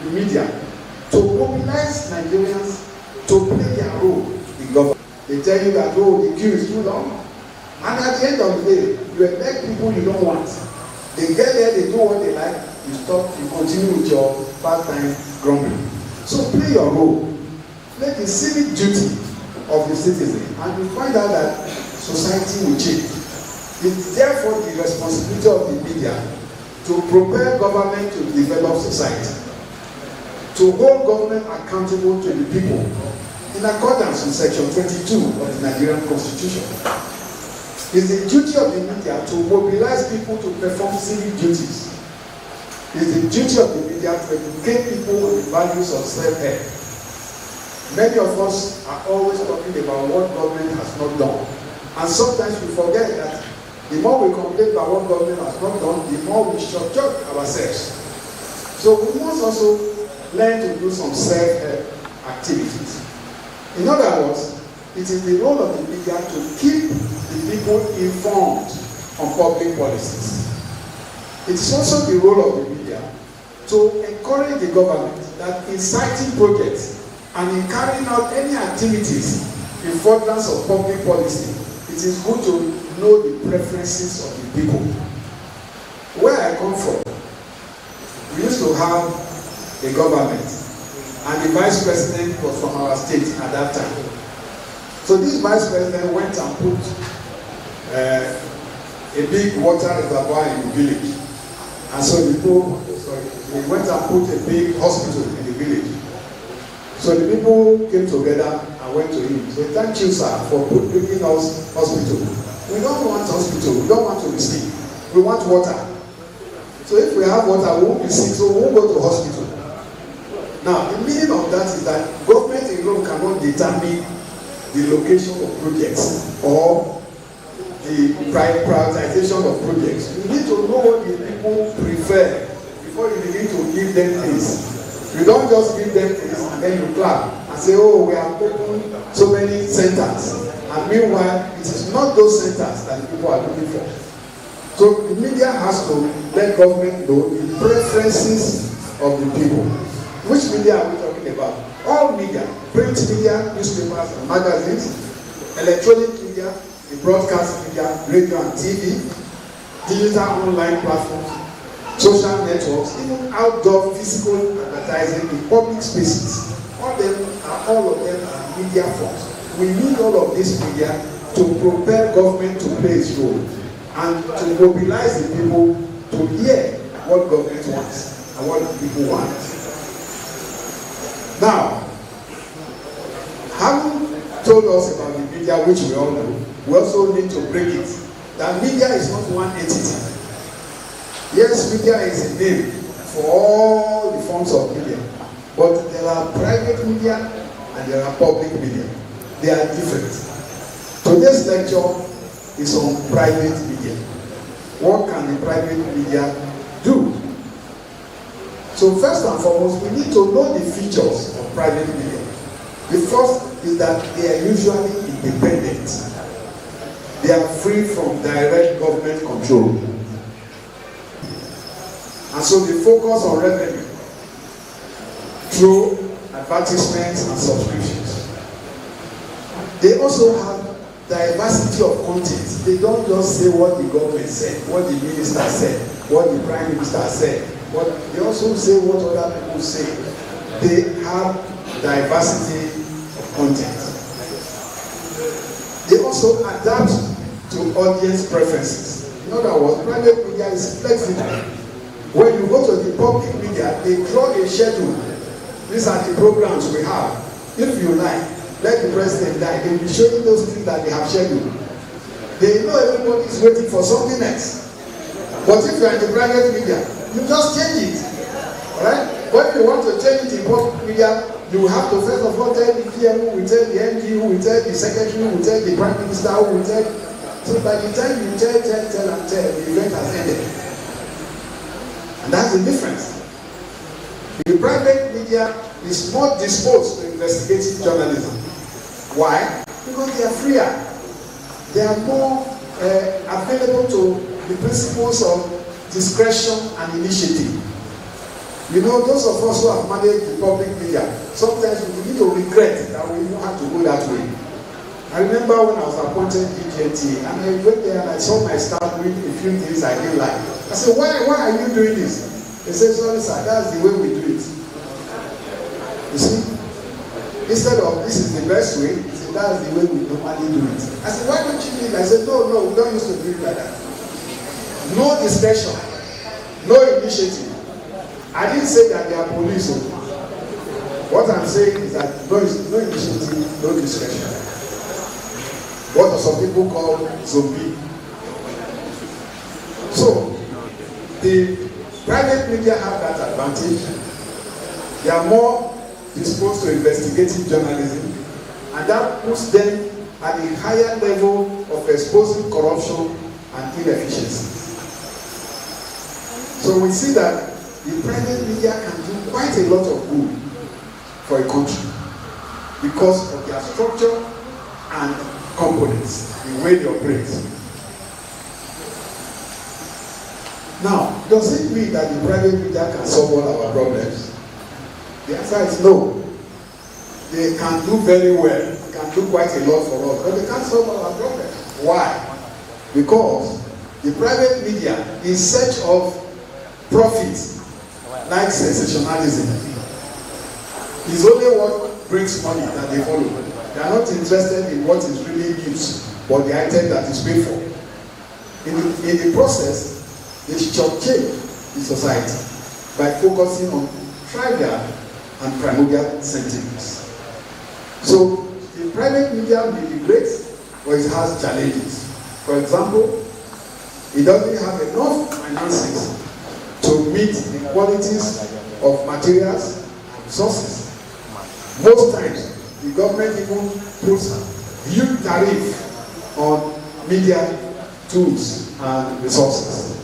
the media to mobilize Nigerians to play their role in government. They tell you that, oh, the queue is too long. And at the end of the day, you elect people you don't want. They get there, they do what they like, you stop, you continue with your part-time grumbling. So play your role. Play the civic duty of the citizen, and you find out that society will change. It's therefore the responsibility of the media to prepare government to develop society, to hold government accountable to the people in accordance with Section 22 of the Nigerian Constitution. It's the duty of the media to mobilize people to perform civic duties. It's the duty of the media to educate people on the values of self-help. Many of us are always talking about what government has not done. And sometimes we forget that the more we complain about what government has not done, the more we short-judge ourselves. So we must also learn to do some self-help activities. In other words, it is the role of the media to keep the people informed on public policies. It is also the role of the media to encourage the government that in citing projects and in carrying out any activities in furtherance of public policy, it is good to know the preferences of the people. Where I come from, we used to have a government, and the vice president was from our state at that time. So this vice president went and put a big water reservoir in the village. And so he went and put a big hospital in the village. So the people came together and went to him. So thank you, sir, for building us hospital. We don't want hospital. We don't want to be sick. We want water. So if we have water, we won't be sick. So we won't go to hospital. Now, the meaning of that is that government alone cannot determine the location of projects or the prioritization of projects. You need to know what the people prefer before you begin to give them things. You don't just give them things and then you clap and say, oh, we have opened so many centers. And meanwhile, it is not those centers that the people are looking for. So the media has to let government know the preferences of the people. Which media are we talking about? All media, print media, newspapers and magazines, electronic media, the broadcast media, radio and TV, digital online platforms, social networks, even outdoor physical advertising in public spaces. All of them are media forms. We need all of this media to prepare government to play its role and to mobilize the people to hear what government wants and what the people want. Now, having told us about the media, which we all know, we also need to break it. That media is not one entity. Yes, media is a name for all the forms of media, but there are private media and there are public media. They are different. Today's lecture is on private media. What can the private media do? So first and foremost, we need to know the features of private media. The first is that they are usually independent. They are free from direct government control. And so they focus on revenue through advertisements and subscriptions. They also have diversity of content. They don't just say what the government said, what the minister said, what the prime minister said. But they also say what other people say. They have diversity of content. They also adapt to audience preferences. In other words, private media is flexible. When you go to the public media, they draw a schedule. These are the programs we have. If you like, let the president die. They will be showing those things that they have scheduled. They know everybody is waiting for something else. But if you are in the private media, you just change it. Alright? But if you want to change it in public media, you have to first of all tell the PM, who will tell the MD, who will tell the secretary, who will tell the prime minister, who will tell. So by the time you tell, the event has ended. And that's the difference. The private media is more disposed to investigative journalism. Why? Because they are freer. They are more available to the principles of discretion and initiative. You know, those of us who have managed the public media, sometimes we begin to regret that we don't have to go that way. I remember when I was appointed DGT, and I went there and I saw my staff doing a few things I didn't like. I said, why are you doing this? They said, sorry sir, that's the way we do it. You see? Instead of this is the best way, he said, that's the way we normally do it. I said, why don't you do it? I said, no, we don't used to do it like that. No discretion, no initiative. I didn't say that they are police. What I'm saying is that no initiative, no discretion. What some people call zombie. So, the private media have that advantage. They are more disposed to investigative journalism, and that puts them at a higher level of exposing corruption and inefficiency. So we see that the private media can do quite a lot of good for a country because of their structure and components, the way they operate. Now, does it mean that the private media can solve all our problems? The answer is no. They can do very well, they can do quite a lot for us, but they can't solve all our problems. Why? Because the private media, in search of profit, like sensationalism, is only what brings money that they follow. They are not interested in what is really news, but the item that is paid for. In the process, they shortchange the society by focusing on trivial and primordial sentiments. So, the private media may be great, but it has challenges. For example, it doesn't have enough finances to meet the qualities of materials and resources. Most times, the government even puts huge tariff on media tools and resources.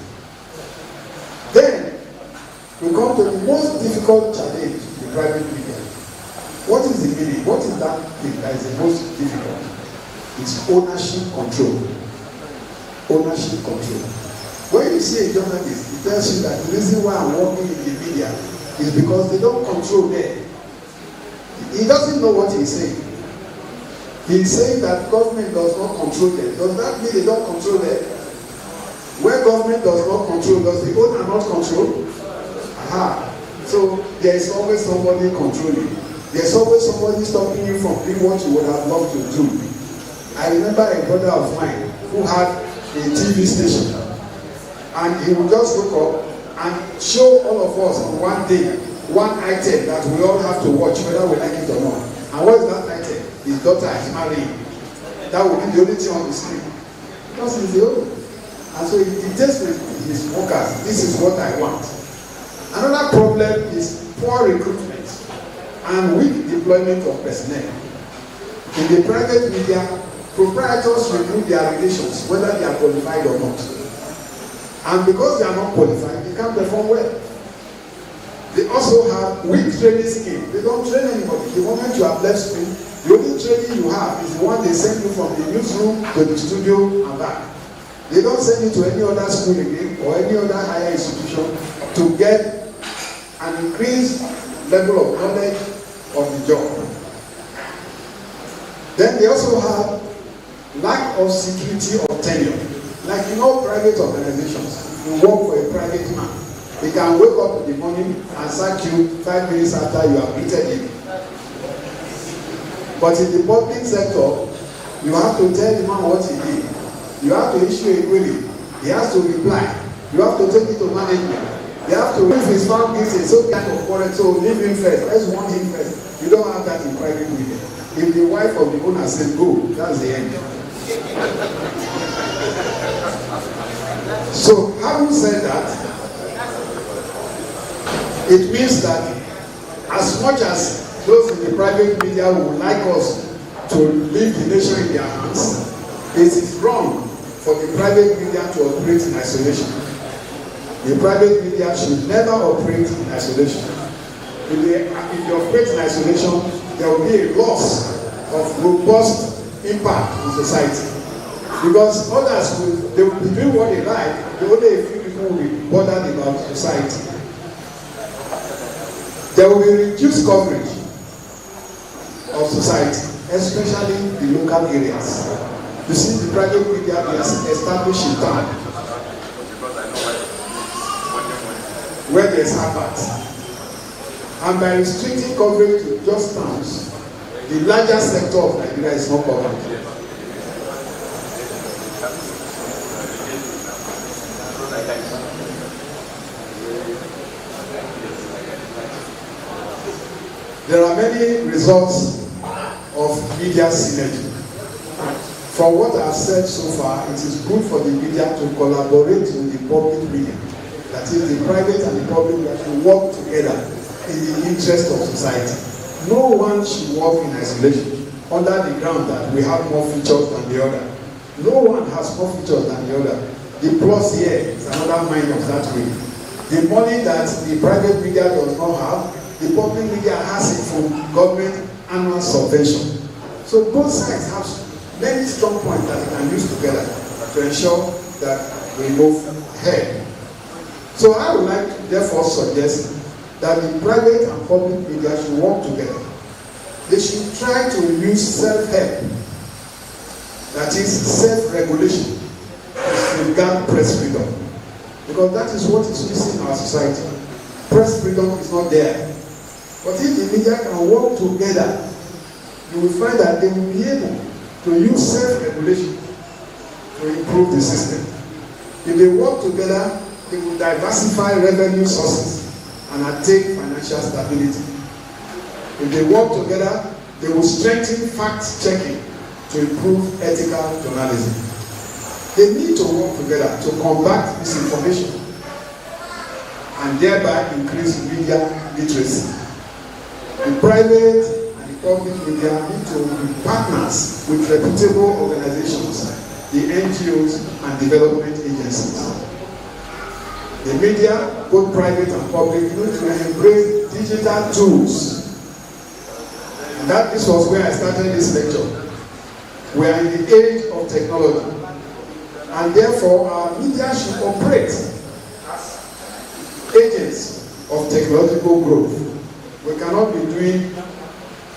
Then, we come to the most difficult challenge in the private media. What is the meaning? What is that thing that is the most difficult? It's ownership control. Ownership control. When you see a journalist, he tells you that the reason why I'm working in the media is because they don't control them. He doesn't know what he's saying. He's saying that government does not control them. Does that mean they don't control them? Where government does not control, does the owner not control? Aha. So there is always somebody controlling. There's always somebody stopping you from doing what you would have loved to do. I remember a brother of mine who had a TV station, and he would just look up and show all of us on one day one item that we all have to watch, whether we like it or not. And what is that item? His daughter is marrying. That will be the only thing on the screen. Because he's the owner. And so he tells his workers, this is what I want. Another problem is poor recruitment and weak deployment of personnel. In the private media, proprietors recruit their relations, whether they are qualified or not. And because they are not qualified, they can't perform well. They also have weak training scheme. They don't train anybody. The moment you have left school, the only training you have is the one they send you from the newsroom to the studio and back. They don't send you to any other school again or any other higher institution to get an increased level of knowledge of the job. Then they also have lack of security of tenure. Like in all private organizations, if you work for a private man, he can wake up in the morning and sack you 5 minutes after you have greeted him. But in the public sector, you have to tell the man what he did. You have to issue a query. He has to reply. You have to take it to management. You have to, if he's found guilty, so kind of quarrel, so leave him first. Let's warn him first. You don't have that in private media. If the wife of the owner says go, that's the end. So, having said that, it means that as much as those in the private media would like us to leave the nation in their hands, it is wrong for the private media to operate in isolation. The private media should never operate in isolation. If they operate in isolation, there will be a loss of robust impact on society. Because others they will be doing what they like, the only a few people will be bothered about society. There will be reduced coverage of society, especially the local areas. You see, the private media is established in town where there is adverts. And by restricting coverage to just towns, the larger sector of Nigeria is not covered. There are many results of media synergy. From what I have said so far, it is good for the media to collaborate with the public media. That is, the private and the public media should work together in the interest of society. No one should work in isolation, under the ground that we have more features than the other. No one has more features than the other. The plus here is another mind of that way. The money that the private media does not have, the public media has it from government annual subvention. So both sides have many strong points that we can use together to ensure that we move ahead. So I would like to therefore suggest that the private and public media should work together. They should try to use self-help, that is self-regulation, to safeguard press freedom. Because that is what is missing in our society. Press freedom is not there. But if the media can work together, you will find that they will be able to use self-regulation to improve the system. If they work together, they will diversify revenue sources and attain financial stability. If they work together, they will strengthen fact-checking to improve ethical journalism. They need to work together to combat misinformation and thereby increase media literacy. The private and the public media need to be partners with reputable organizations, the NGOs and development agencies. The media, both private and public, need to embrace digital tools. And this was where I started this lecture. We are in the age of technology. And therefore, our media should operate as agents of technological growth. We cannot be doing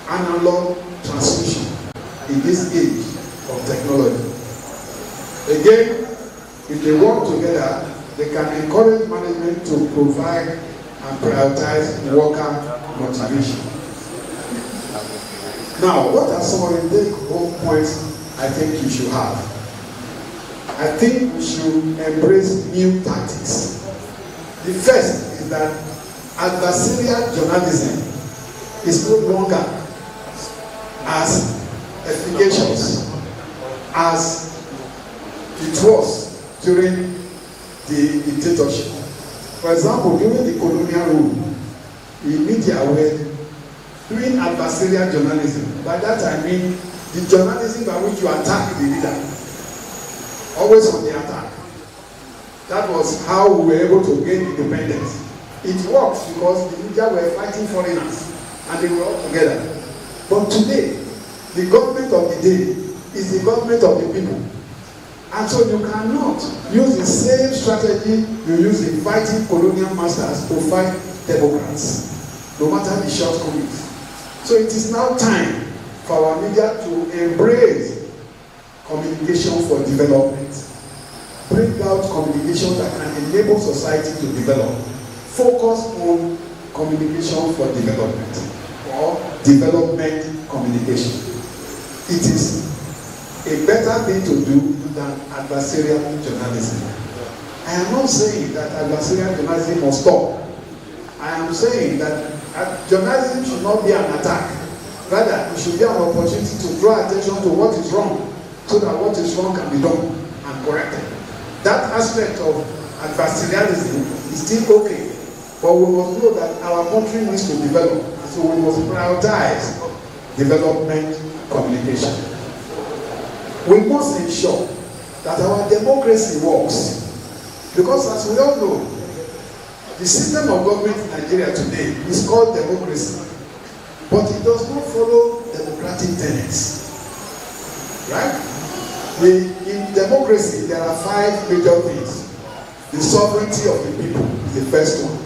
analog transmission in this age of technology. Again, if they work together, they can encourage management to provide and prioritize worker motivation. Now, what are some of the take-home points I think you should have? I think we should embrace new tactics. The first is that adversarial journalism is no longer as efficacious as it was during the dictatorship. For example, during the colonial rule, the media were doing adversarial journalism. By that I mean the journalism by which you attack the leader, always on the attack. That was how we were able to gain independence. It works because the media were fighting foreigners and they were all together. But today, the government of the day is the government of the people. And so you cannot use the same strategy you use in fighting colonial masters to fight democrats, no matter the shortcomings. So it is now time for our media to embrace communication for development. Bring out communication that can enable society to develop. Focus on communication for development or development communication. It is a better thing to do than adversarial journalism. I am not saying that adversarial journalism must stop. I am saying that journalism should not be an attack. Rather, it should be an opportunity to draw attention to what is wrong, so that what is wrong can be done and corrected. That aspect of adversarialism is still okay, but we must know that our country needs to develop, so we must prioritize development communication. We must ensure that our democracy works, because as we all know, the system of government in Nigeria today is called democracy, but it does not follow democratic tenets. Right? In democracy, there are 5 major things. The sovereignty of the people is the first one.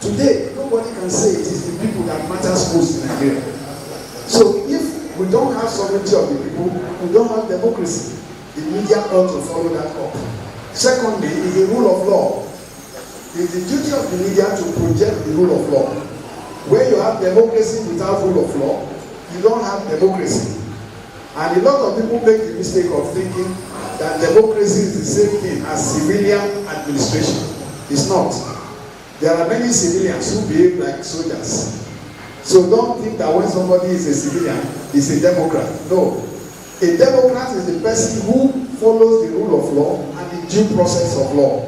Today, nobody can say it is the people that matters most in Nigeria. So if we don't have sovereignty of the people, we don't have democracy. The media ought to follow that up. Secondly, is the rule of law. It is the duty of the media to project the rule of law. Where you have democracy without rule of law, you don't have democracy. And a lot of people make the mistake of thinking that democracy is the same thing as civilian administration. It's not. There are many civilians who behave like soldiers. So don't think that when somebody is a civilian, he's a democrat. No. A democrat is the person who follows the rule of law and the due process of law.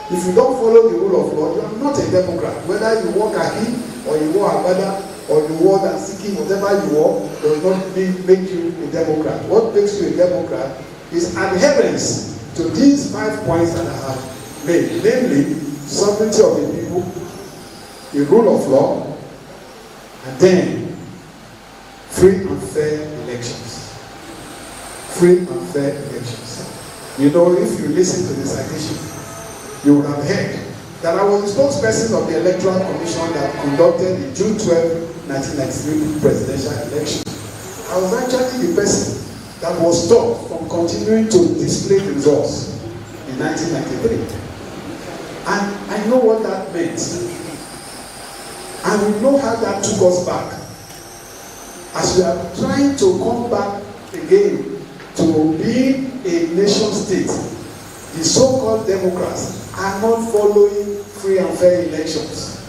If you don't follow the rule of law, you are not a democrat. Whether you wore khaki or you wore agbada or you wore that siki, whatever you wore, does not make you a democrat. What makes you a democrat is adherence to these 5 points that I have made, namely sovereignty of the people, the rule of law, and then free and fair elections. Free and fair elections. You know, if you listen to the citation, you would have heard that I was the spokesperson of the Electoral Commission that conducted the June 12, 1993 presidential election. I was actually the person that was stopped from continuing to display the results in 1993. And I know what that meant. And we know how that took us back. As we are trying to come back again to being a nation state, the so-called Democrats are not following free and fair elections.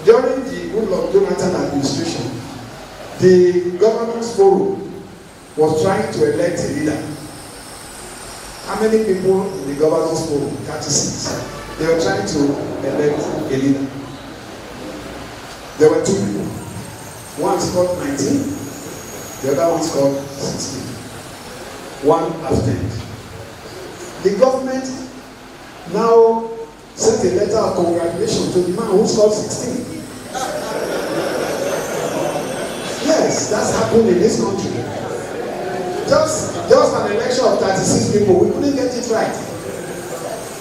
During the rule of Jonathan administration, the governance forum was trying to elect a leader. How many people in the governance forum? 36. They were trying to elect a leader. There were 2 people. One scored 19, the other one scored 16. One abstained. The government now sent a letter of congratulations to the man who scored 16. Yes, that's happened in this country. Just an election of 36 people, we couldn't get it right.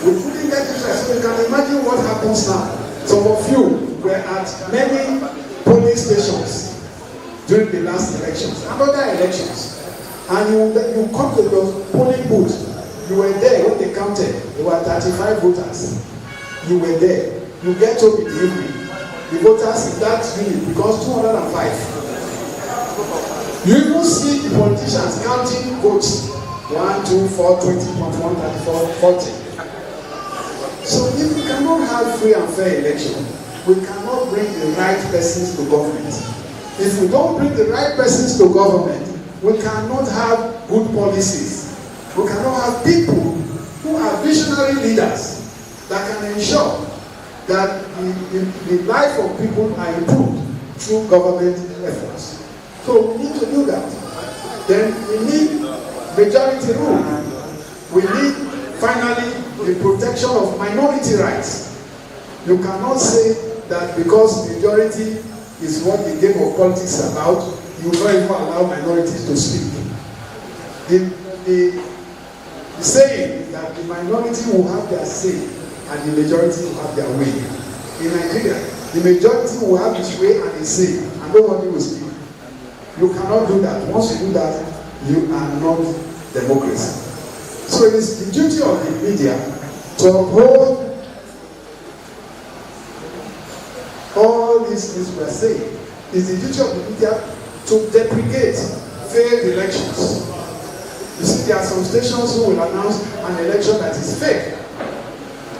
We couldn't get it right. So you can imagine what happens now. Some of you were at many polling stations during the last elections and other elections. And you come to the polling booth. You were there when they counted. There were 35 voters. You were there. You get to be the voters in that unit because 205. You even see the politicians counting votes 1, 2, 4, 20, 21, 34, 40. So if we cannot have free and fair election, we cannot bring the right persons to government. If we don't bring the right persons to government, we cannot have good policies. We cannot have people who are visionary leaders that can ensure that the life of people are improved through government efforts. So we need to do that. Then we need majority rule. We need, finally, the protection of minority rights. You cannot say that because majority is what the game of politics is about, you will not even allow minorities to speak. The saying that the minority will have their say and the majority will have their way. In Nigeria, the majority will have its way and its say, and nobody will speak. You cannot do that. Once you do that, you are not democracy. So it is the duty of the media to uphold all these things we are saying. It's the duty of the media to deprecate failed elections. You see, there are some stations who will announce an election that is fake.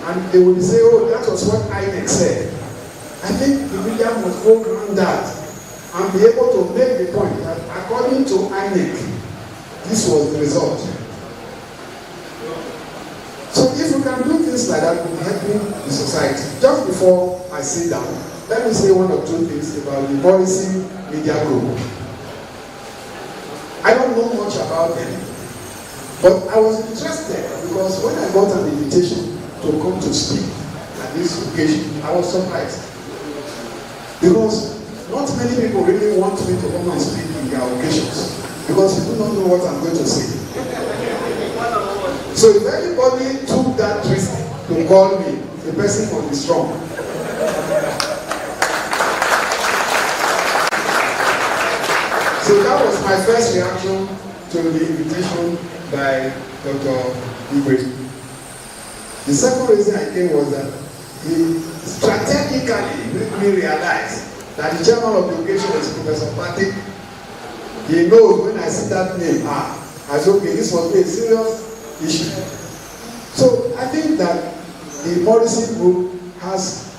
And they will say, oh, that was what INEC said. I think the media must go beyond that and be able to make the point that according to INEC, this was the result. So if we can do things like that, we'll be helping the society. Just before I sit down, let me say one or two things about the Maurison Media Group. I don't know much about them, but I was interested because when I got an invitation to come to speak at this occasion, I was surprised. Because not many people really want me to come and speak in their occasions because you do not know what I'm going to say. So if anybody took that risk to call me, the person must be strong. So that was my first reaction to the invitation by Dr. Igwe. The second reason I came was that he strategically made me realize that the chairman of the occasion was Professor Patrick. He knows when I see that name, I said, okay, this must be a serious issue. So I think that the Maurison Group has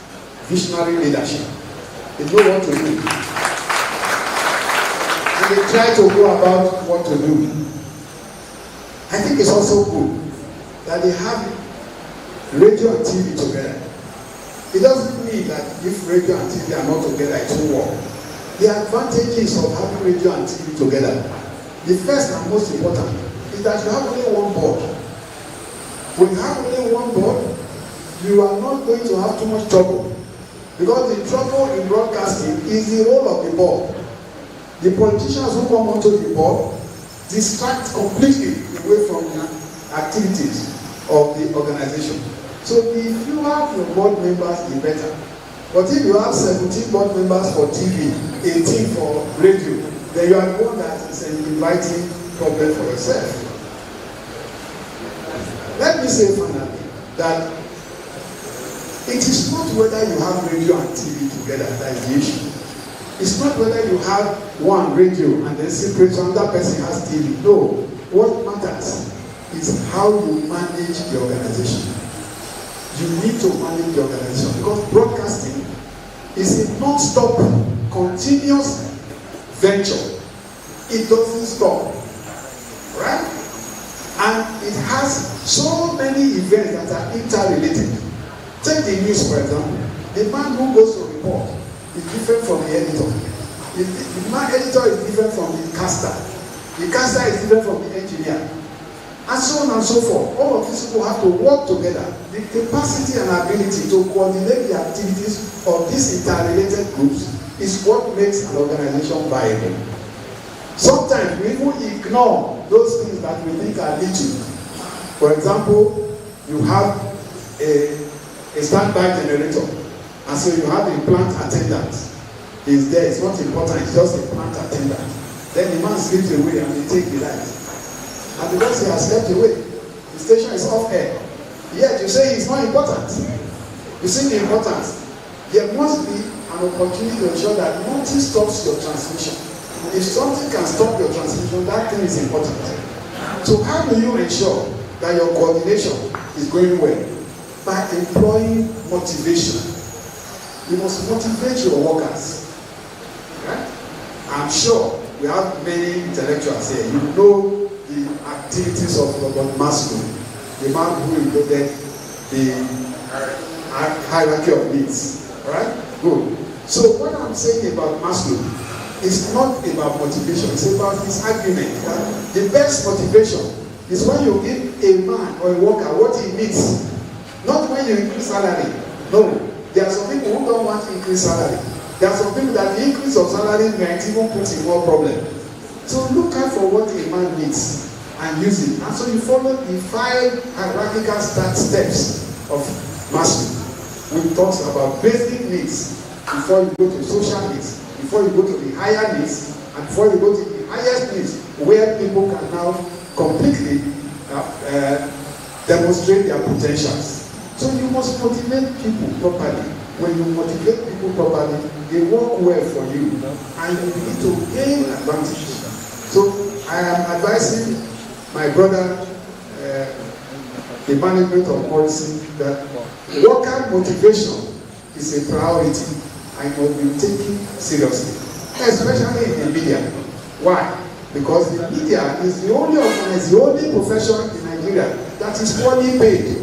visionary leadership. They know what to do. And they try to go about what to do. I think it's also good that they have radio and TV together. It doesn't mean that if radio and TV are not together, it won't work. The advantages of having radio and TV together, the first and most important, is that you have only one board. When you have only one board, you are not going to have too much trouble. Because the trouble in broadcasting is the role of the board. The politicians who come onto the board distract completely away from the activities of the organization. So if you have your board members, the better. But if you have 17 board members for TV, 18 for radio, then you are the one that is inviting problem for yourself. Let me say finally that it is not whether you have radio and TV together that is the issue. It's not whether you have one radio and then separate another person has TV. No. What matters is how you manage the organization. You need to manage the organization because broadcasting is a non-stop, continuous venture. It doesn't stop. Right? And it has so many events that are interrelated. Take the news, for example. The man who goes to report is different from the editor. The man editor is different from the caster. The caster is different from the engineer. And so on and so forth. All of these people have to work together. The capacity and ability to coordinate the activities of these interrelated groups is what makes an organization viable. Sometimes we even ignore those things that we think are little. For example, you have a standby generator, and so you have a plant attendant. He's there, it's not important, it's just a plant attendant. Then the man slips away and they take the light. And because he has slept away, the station is off air. Yet you say it's not important. You see the importance. There must be an opportunity to ensure that nothing stops your transmission. If something can stop your transmission, that thing is important. So how do you ensure that your coordination is going well? By employing motivation. You must motivate your workers. Right? I'm sure we have many intellectuals here. You know the activities of Robert Maslow, the man who invented the hierarchy of needs. Alright? Good. So what I'm saying about Maslow is not about motivation, it's about his argument that the best motivation is when you give a man or a worker what he needs, not when you increase salary. No. There are some people who don't want to increase salary. There are some people that the increase of salary might even put in more problem. So look out for what a man needs and use it. And so you follow the 5 hierarchical steps of Maslow. We talk about basic needs before you go to social needs, before you go to the higher needs, and before you go to the highest needs, where people can now completely demonstrate their potentials. So you must motivate people properly. When you motivate people properly, they work well for you, and you begin to gain advantage. So I am advising my brother, the management of Maurison, that worker motivation is a priority and must be taken seriously, especially in the media. Why? Because the media is the only profession in Nigeria that is poorly paid.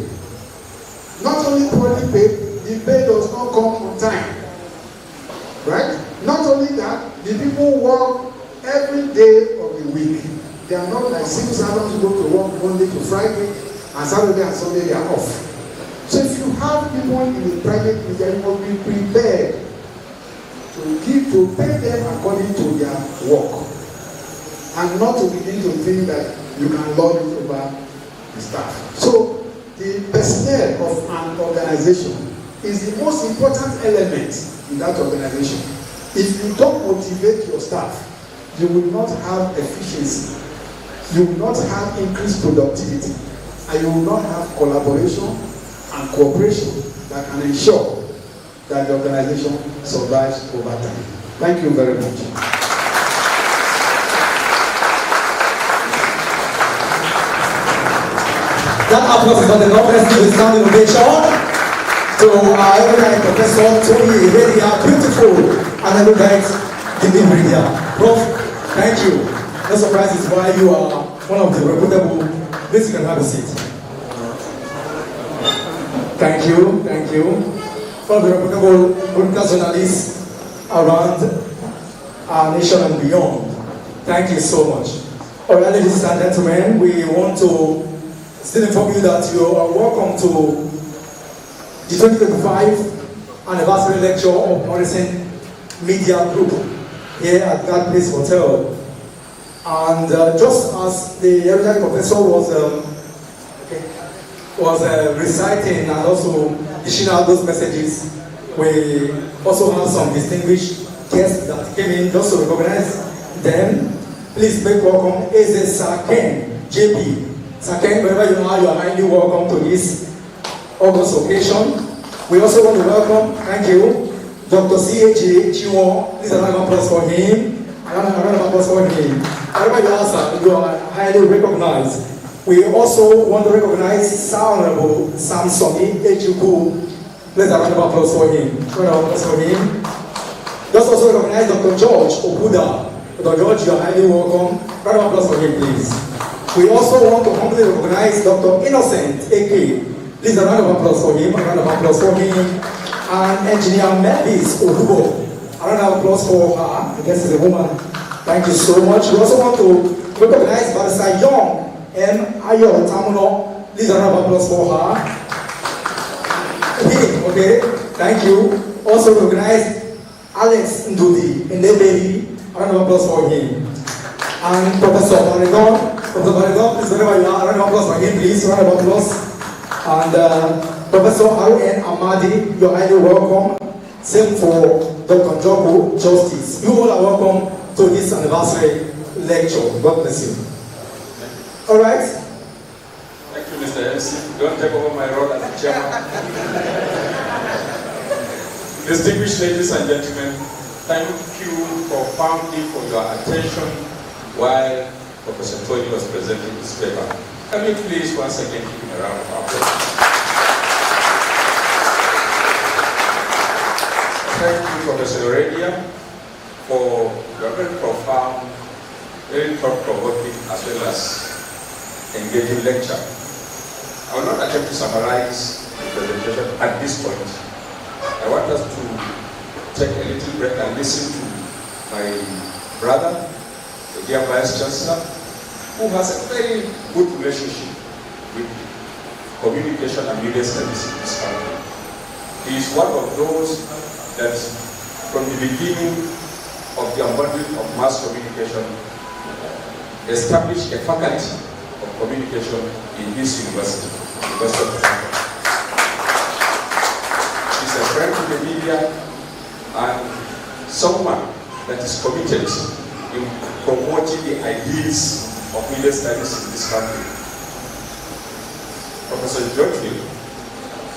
Not only poorly paid, the pay does not come on time. Right? Not only that, the people work every day of the week. They are not like civil servants who go to work Monday to Friday, and Saturday and Sunday they are off. So if you have people in the private media, you must be prepared to pay them according to their work, and not to begin to think that you can lord it over the staff. So the personnel of an organization is the most important element in that organization. If you don't motivate your staff, you will not have efficiency, you will not have increased productivity, and you will not have collaboration and cooperation that can ensure that the organization survives over time. Thank you very much. That applause is not enough. Let's give a standing ovation to our erudite Professor Tony Media, beautiful and erudite delivery here. Prof, thank you. No surprises why you are one of the reputable. Please, you can have a seat. Thank you, thank you. One of the reputable broadcast journalists around our nation and beyond. Thank you so much. All right, ladies and gentlemen, we want to still inform you that you are welcome to the 2025 anniversary lecture of Maurison Media Group here at that place hotel. And just as the erudite professor was reciting and also dishing out those messages, we also have some distinguished guests that came in just to recognize them. Please make welcome Eze Saken, JP. Saken, wherever you are highly welcome to this August occasion. We also want to welcome, thank you, Dr. C.H.A. Chiwon. Please a round of applause for him. A round of applause for him. Wherever you are, sir, you are highly recognized. We also want to recognize Honorable Samsoni Echuku. Please a round of applause for him. Round of applause for him. Let's also recognize Dr. George Okuda. Dr. George, you are highly welcome. Round of applause for him, please. We also want to humbly recognize Dr. Innocent A.K. Please a round of applause for him. A round of applause for him. And Engineer Melvis Ohubo. A round of applause for her. I guess she's a woman. Thank you so much. We also want to recognize Barrister Young M. Ayo Tamuno. Please a round of applause for her. Okay, thank you. Also recognize Alex Ndudi Ndebeli. A round of applause for him. And Professor Barigon. Professor Barigon, please wherever you are, a round of applause for him, please. A round of applause. And Professor R.N. Amadi, you're highly welcome. Same for Dr. Jogo Justice. You all are welcome to this anniversary lecture. God bless you. All right. Thank you, Mr. MC. Don't take over my role as chairman. Distinguished ladies and gentlemen, thank you profoundly for your attention while Professor Tony was presenting this paper. Can you please once again give him a round of applause? Thank you, Professor Media, for your very profound, very thought-provoking, as well as engaging lecture. I will not attempt to summarize the presentation at this point. I want us to take a little break and listen to my brother, the dear Vice Chancellor, who has a very good relationship with communication and media studies in this country. He is one of those that from the beginning of the unbundling of mass communication established a faculty of communication in his university, University of Toronto. He's a friend to the media and someone that is committed in promoting the ideals of media studies in this country. Professor George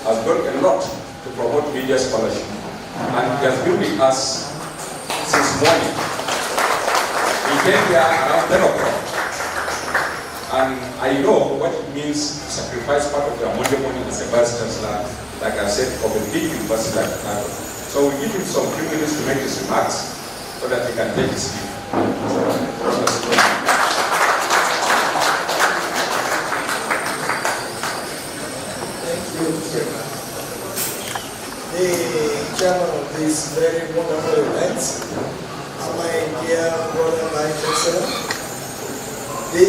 has done a lot to promote media scholarship, and he has been with us since morning. He came here around 10 o'clock, and I know what it means to sacrifice part of your Monday morning as a Vice Chancellor, like I said, of a big university like that. So we give him some few minutes to make his remarks so that he can take his leave. The chairman of this very wonderful event, my dear brother Vice Chancellor, the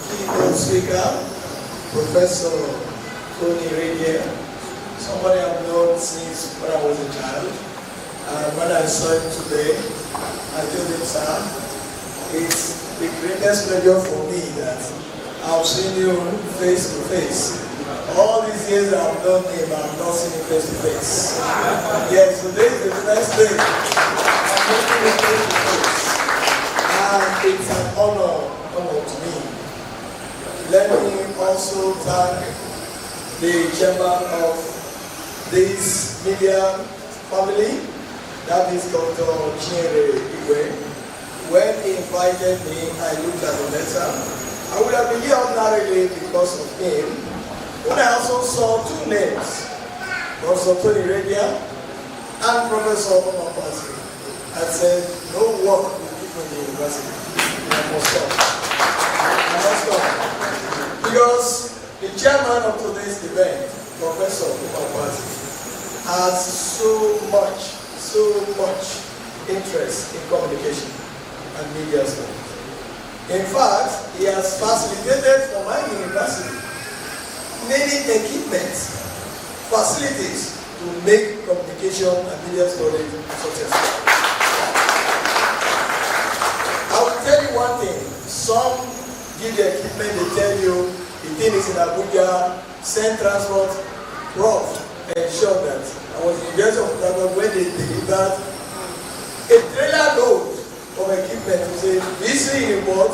keynote speaker, Professor Tony Media, somebody I've known since when I was a child, and when I saw him today, I told him, sir, it's the greatest pleasure for me that I've seen you face to face. All these years I've known him, I've not seen him face to face. Yes, today is the first day I'm meeting him face to face. and it's an honor to me. Let me also thank the chairman of this media family, that is Dr. Chinyere Igwe. When he invited me, I looked at the letter. I would have been here ordinarily because of him. When I also saw two names, Professor Tony Radia and Professor Omapasi, I said, no work will keep me in the university. I must stop. I must stop. Because the chairman of today's event, Professor Omapasi, has so much interest in communication and media studies. In fact, he has facilitated for my university many equipments, facilities to make communication and media studies successful. I will tell you one thing. Some give the equipment, they tell you the thing is in Abuja, send transport, Prof, ensure that I was in the University of Ghana when they delivered a trailer load of equipment to say, this report,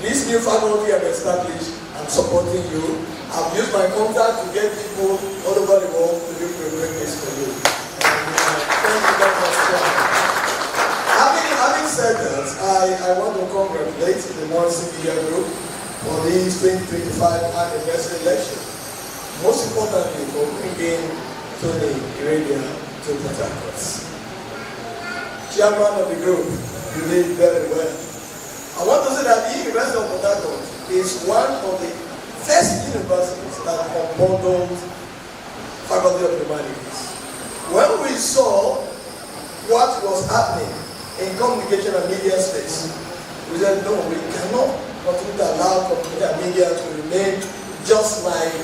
this new faculty I've established, I'm supporting you. I've used my contact to get people all over the world to do this for you. Thank you very much. Having said that, I want to congratulate the Maurison Media Group for this 2025 anniversary election. Most importantly, for bringing Tony Radia to Port Harcourt. Chairman of the group, you did very well. I want to say that the University of Port Harcourt is one of the first universities that unbundled Faculty of Humanities. When we saw what was happening in communication and media space, we said, no, we cannot continue to allow communication and media to remain just like,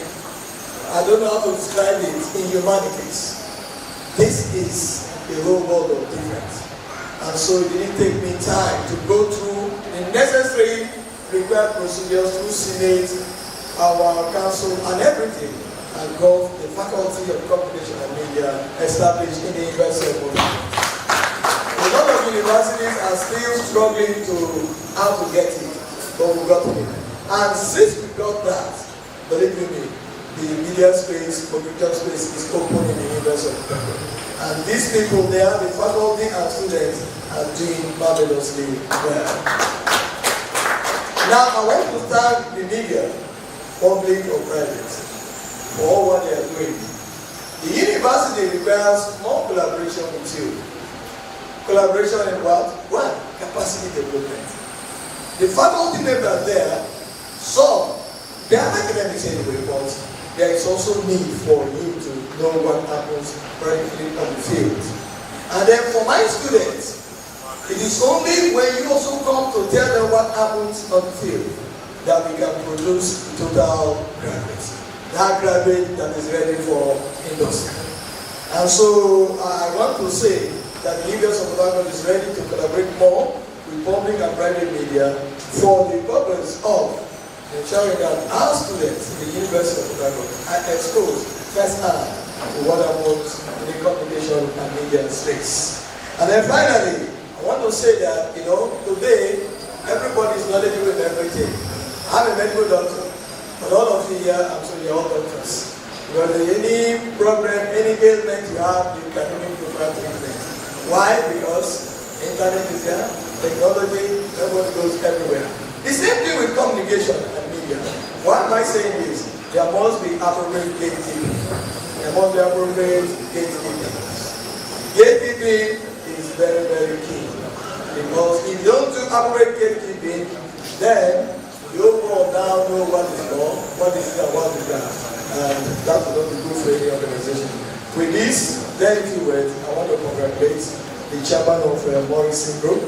I don't know how to describe it, in humanities. This is a whole world of difference. And so it didn't take me time to go through the necessary required procedures through Senate, our council, and everything, and got the Faculty of Communication and Media established in the University of Port Harcourt. A lot of universities are still struggling to how to get it, but we got it. And since we got that, believe me, the media space, computer space is open in the University of Port Harcourt. And these people there, the faculty and students, are doing marvelously well. Now, I want to thank the media, public or private, for all what they are doing. The university requires more collaboration with you. Collaboration in what? One, capacity development. The faculty members there, some, they are academics anyway, but there is also need for you to know what happens practically on the field. And then for my students, it is only when you also come to tell them what happens on the field that we can produce total graduates. That graduate that is ready for industry. And so I want to say that the University of Port Harcourt is ready to collaborate more with public and private media for the purpose of ensuring that our students in the University of Port Harcourt are exposed firsthand to what happens in the communication and media space. And then finally, I want to say that, today, everybody is knowledgeable in everything. I'm a medical doctor, but all of you here, I'm sure you're all doctors. If there's any problem, any ailment you have, you can even prefer treatment. Why? Because internet is there, technology, everybody goes everywhere. The same thing with communication and media. Why am I saying this? There must be appropriate gatekeeping. There must be appropriate gatekeeping. Gatekeeping is very, very key. Because if you don't do appropriate gatekeeping, then you will now know what is wrong, what is and what is that. And that will not be good for any organization. With this very few words, I want to congratulate the chairman of Maurison Group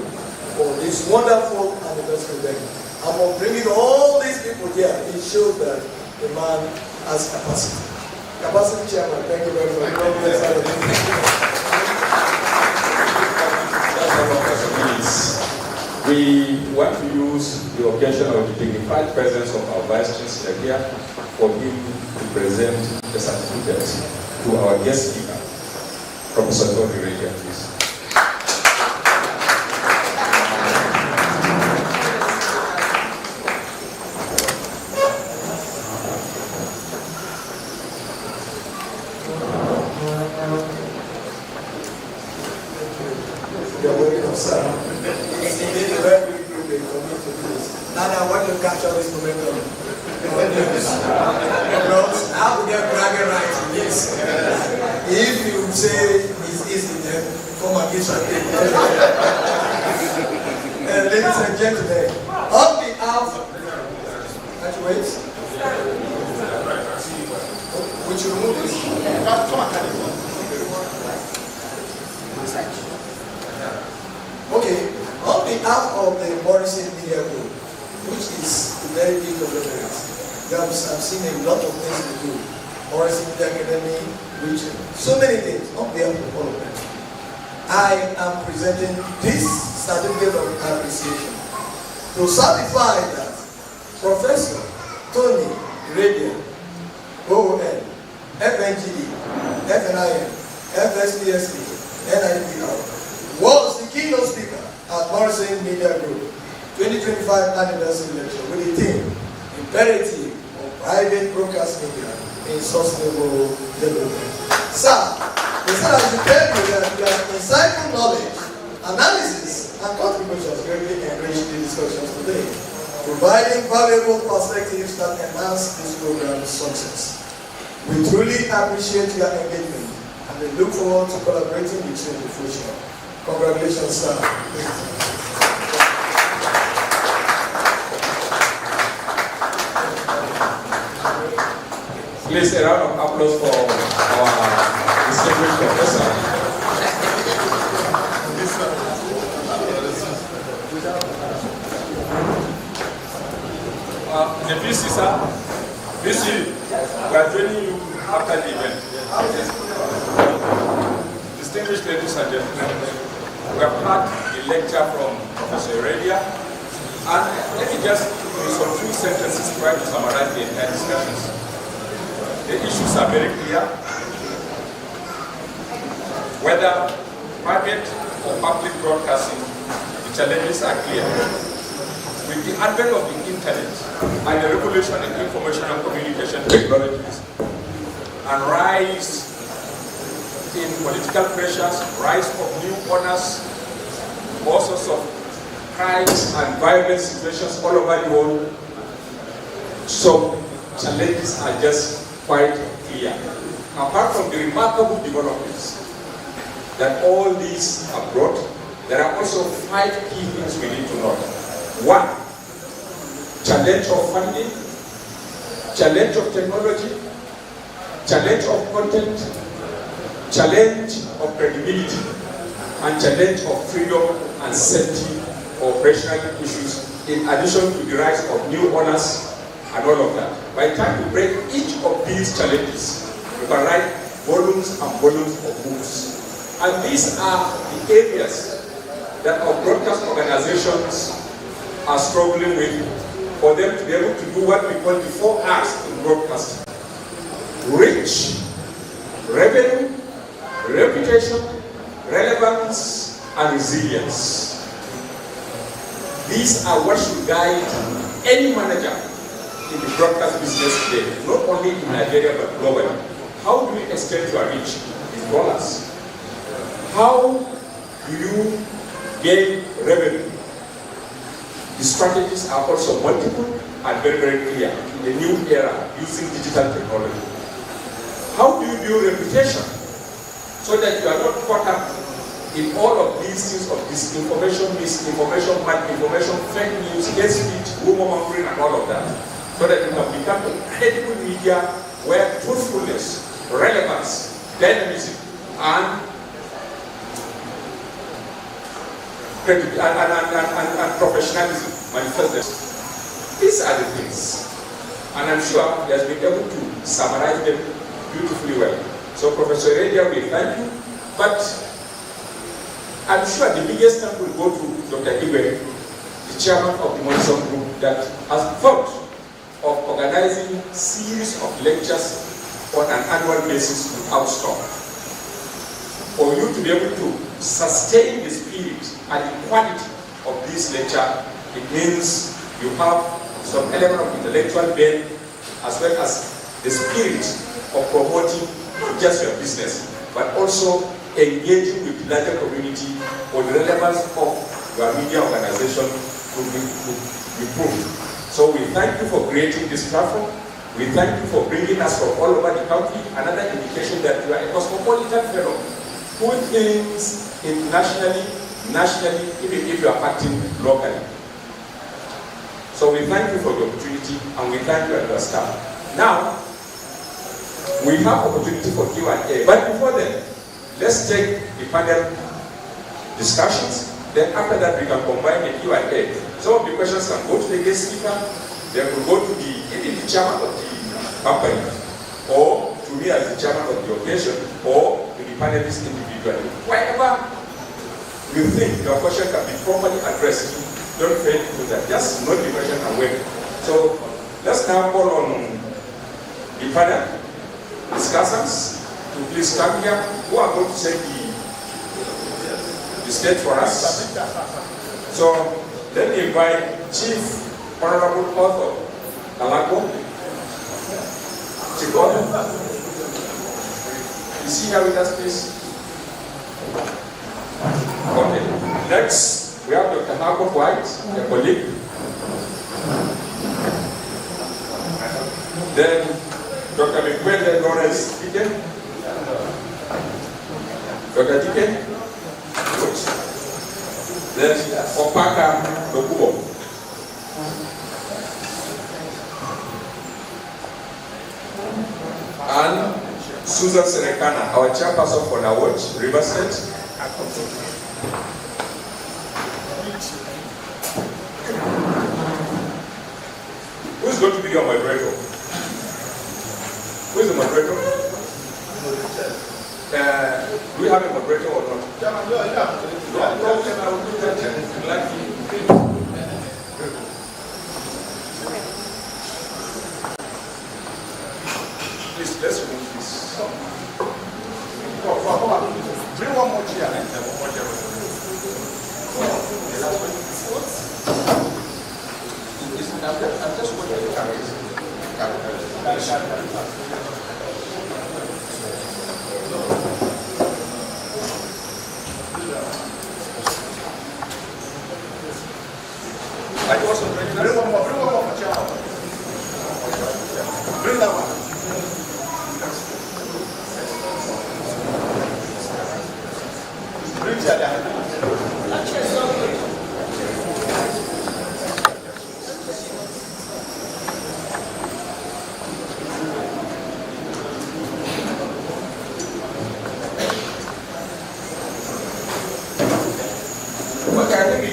for this wonderful anniversary event. I'm bringing all these people here. It shows that the man has capacity. Capacity chairman, thank you very much. We want to use the occasion of the dignified presence of our Vice Chancellor here for him to present the certificate to our guest speaker, Professor Tony Radia, please. sir. It's indeed a very big privilege for me to do this. Now I want to capture this momentum. Because I have to get bragging rights in this. If you say it's easy, then come and get your thing. Ladies and gentlemen, on behalf wait. Would you remove this? Okay, on behalf of the Maurison Media Group, which is a very big conglomerate, I've seen a lot of things we do. Maurison Media Academy, which so many things, on behalf of all of them. I am presenting this certificate of appreciation to certify that Professor Tony Radia, OON, FNGE, FNIM, FSPSP, NIPR, was the keynote speaker at Maurison Media Group 2025 anniversary lecture with the theme, Imperative of Private Broadcast Media in Sustainable Development. Sir, instead of to tell you that you have insightful knowledge, analysis, and contributions greatly enrich the discussions today, providing valuable perspectives that enhance this program's success. We truly appreciate your engagement and we look forward to collaborating with you in the future. Congratulations, sir. Please, a round of applause for our distinguished professor. The VC, sir. VC, we are joining you after the event. Distinguished ladies and gentlemen, we have had a lecture from Professor Radia, and let me just use some few sentences try to summarize the entire discussions. The issues are very clear. Whether private or public broadcasting, the challenges are clear. With the advent of the internet and the revolution in information and communication technologies, and rise in political pressures, rise of new owners, all sorts of crimes and violent situations all over the world, so challenges are just quite clear. Apart from the remarkable developments that all these have brought, there are also 5 key things we need to know. 1, challenge of funding, challenge of technology, challenge of content, challenge of credibility, and challenge of freedom and safety or operational issues, in addition to the rise of new owners and all of that. By the time you break each of these challenges, you can write volumes and volumes of books. And these are the areas that our broadcast organizations are struggling with, for them to be able to do what we call the 4 R's in broadcasting: reach, revenue, reputation, relevance, and resilience. These are what should guide any manager in the broadcast business today, not only in Nigeria but globally. How do you extend your reach in dollars? How do you gain revenue? The strategies are also multiple and very, very clear in the new era using digital technology. How do you build reputation so that you are not caught up in all of these things of disinformation, misinformation, malinformation, fake news, hate speech, rumor mongering, and all of that, so that you can become a credible media where truthfulness, relevance, dynamism, and professionalism manifest. These are the things, and I'm sure he has been able to summarize them beautifully well. So, Professor Radia, we thank you, but I'm sure the biggest thank will go to Dr. Ibe, the chairman of the Maurison Group, that has thought of organizing a series of lectures on an annual basis without stop. For you to be able to sustain the spirit and the quality of this lecture, it means you have some element of intellectual bent as well as the spirit of promoting not just your business, but also engaging with the larger community on the relevance of your media organization to be proved. So we thank you for creating this platform. We thank you for bringing us from all over the country. Another indication that you are a cosmopolitan fellow who thinks internationally, nationally, even if you are acting locally. So we thank you for the opportunity and we thank you and your staff. Now, we have opportunity for Q&A, but before then, let's take the panel discussions. Then after that, we can combine the Q&A. Some of the questions can go to the guest speaker, they will go to even the chairman of the company, or to me as the chairman of the occasion, or to the panelists individually. Wherever you think your question can be properly addressed, don't fail to do that. Just note the question and wait. So let's now call on the panel discussants to please come here. Who are going to set the stage for us? So let me invite Chief Honorable Author Alako. Chief Author, is he here with us, please? Okay. Next, we have Dr. Marco White, a colleague. Then Dr. Mikwende Lawrence Dike. Dr. Dike. Then Opaka Dokubo. And Susan Serekana, our chairperson for our watch, River State. Who's going to be your moderator? Who is the moderator? Do we have a moderator or not? No problem, I will do that. Please, let's remove this. Bring one more chair. I'm just going to carry it. I also bring one more chair. Bring that one. Bring that.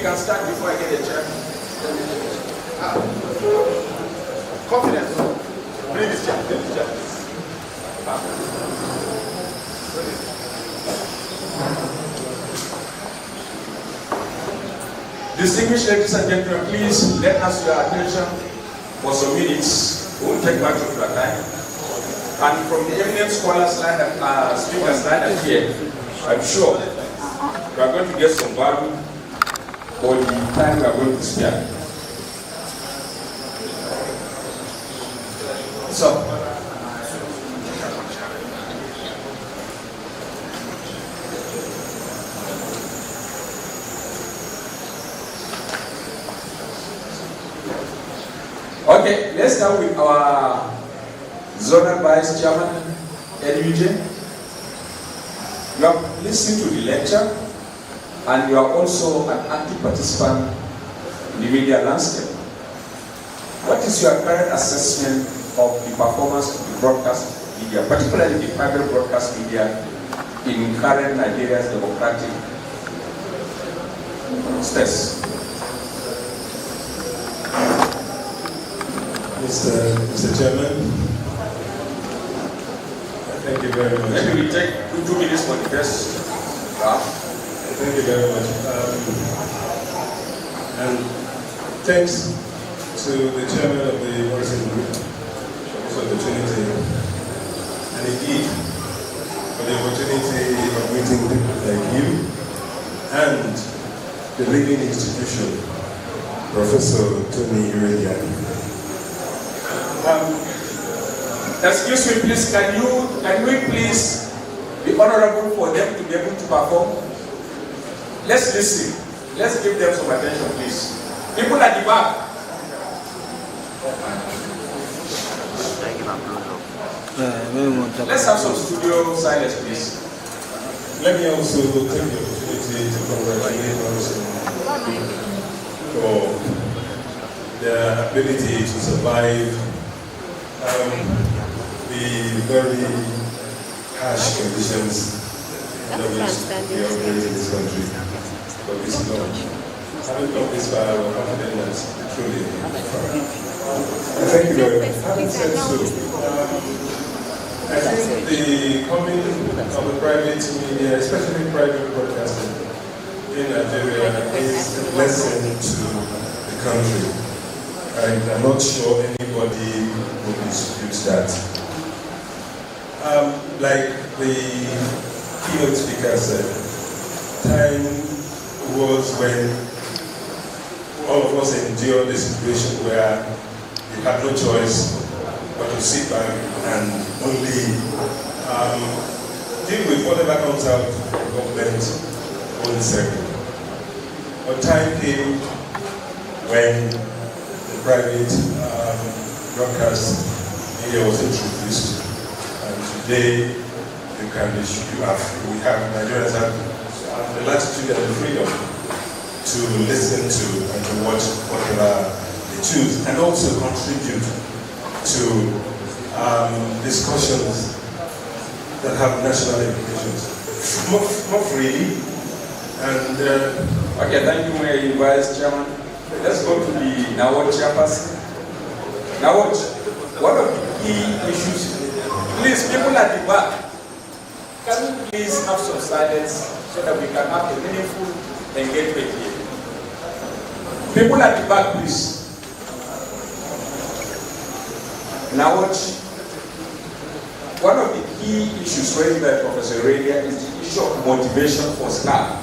Can start before I get a chair. Confidence. Bring this chair. Bring this chair. Distinguished ladies and gentlemen, please let us your attention for some minutes. We won't take much of your time. And from the eminent scholars line and speakers line up here, I'm sure we are going to get some value for the time we are going to spare. So, okay, let's start with our zonal vice chairman, LUJ. You have listened to the lecture, and you are also an active participant in the media landscape. What is your current assessment of the performance of the broadcast media, particularly the private broadcast media, in current Nigeria's democratic space? Mr. Chairman, thank you very much. Maybe we take 2 minutes for the first draft. Thank you very much. And thanks to the chairman of the Maurison Media for this opportunity, and indeed for the opportunity of meeting people like you and the leading institution, Professor Tony Uredian. Excuse me, please. Can we please be honorable for them to be able to perform? Let's listen. Let's give them some attention, please. People at the back. Let's have some studio silence, please. Let me also take the opportunity to congratulate Maurison for their ability to survive the very harsh conditions under which we operate in this country. But this long, having come this far, we're confident that truly. Thank you very much. Having said so, I think the coming of the private media, especially private broadcasting in Nigeria, is a blessing to the country. I'm not sure anybody will dispute that. Like the keynote speaker said, time was when all of us endured a situation where you had no choice but to sit back and only deal with whatever comes out of the government on the circle. But time came when the private broadcast media was introduced, and today we have Nigerians have the latitude and the freedom to listen to and to watch whatever they choose, and also contribute to discussions that have national implications more freely. And okay, thank you, Vice Chairman. Let's go to the NAWOD chairperson. NAWOD, one of the key issues, please, people at the back, can you please have some silence so that we can have a meaningful engagement here? People at the back, please. NAWOD, one of the key issues raised by Professor Aurelia is the issue of motivation for staff.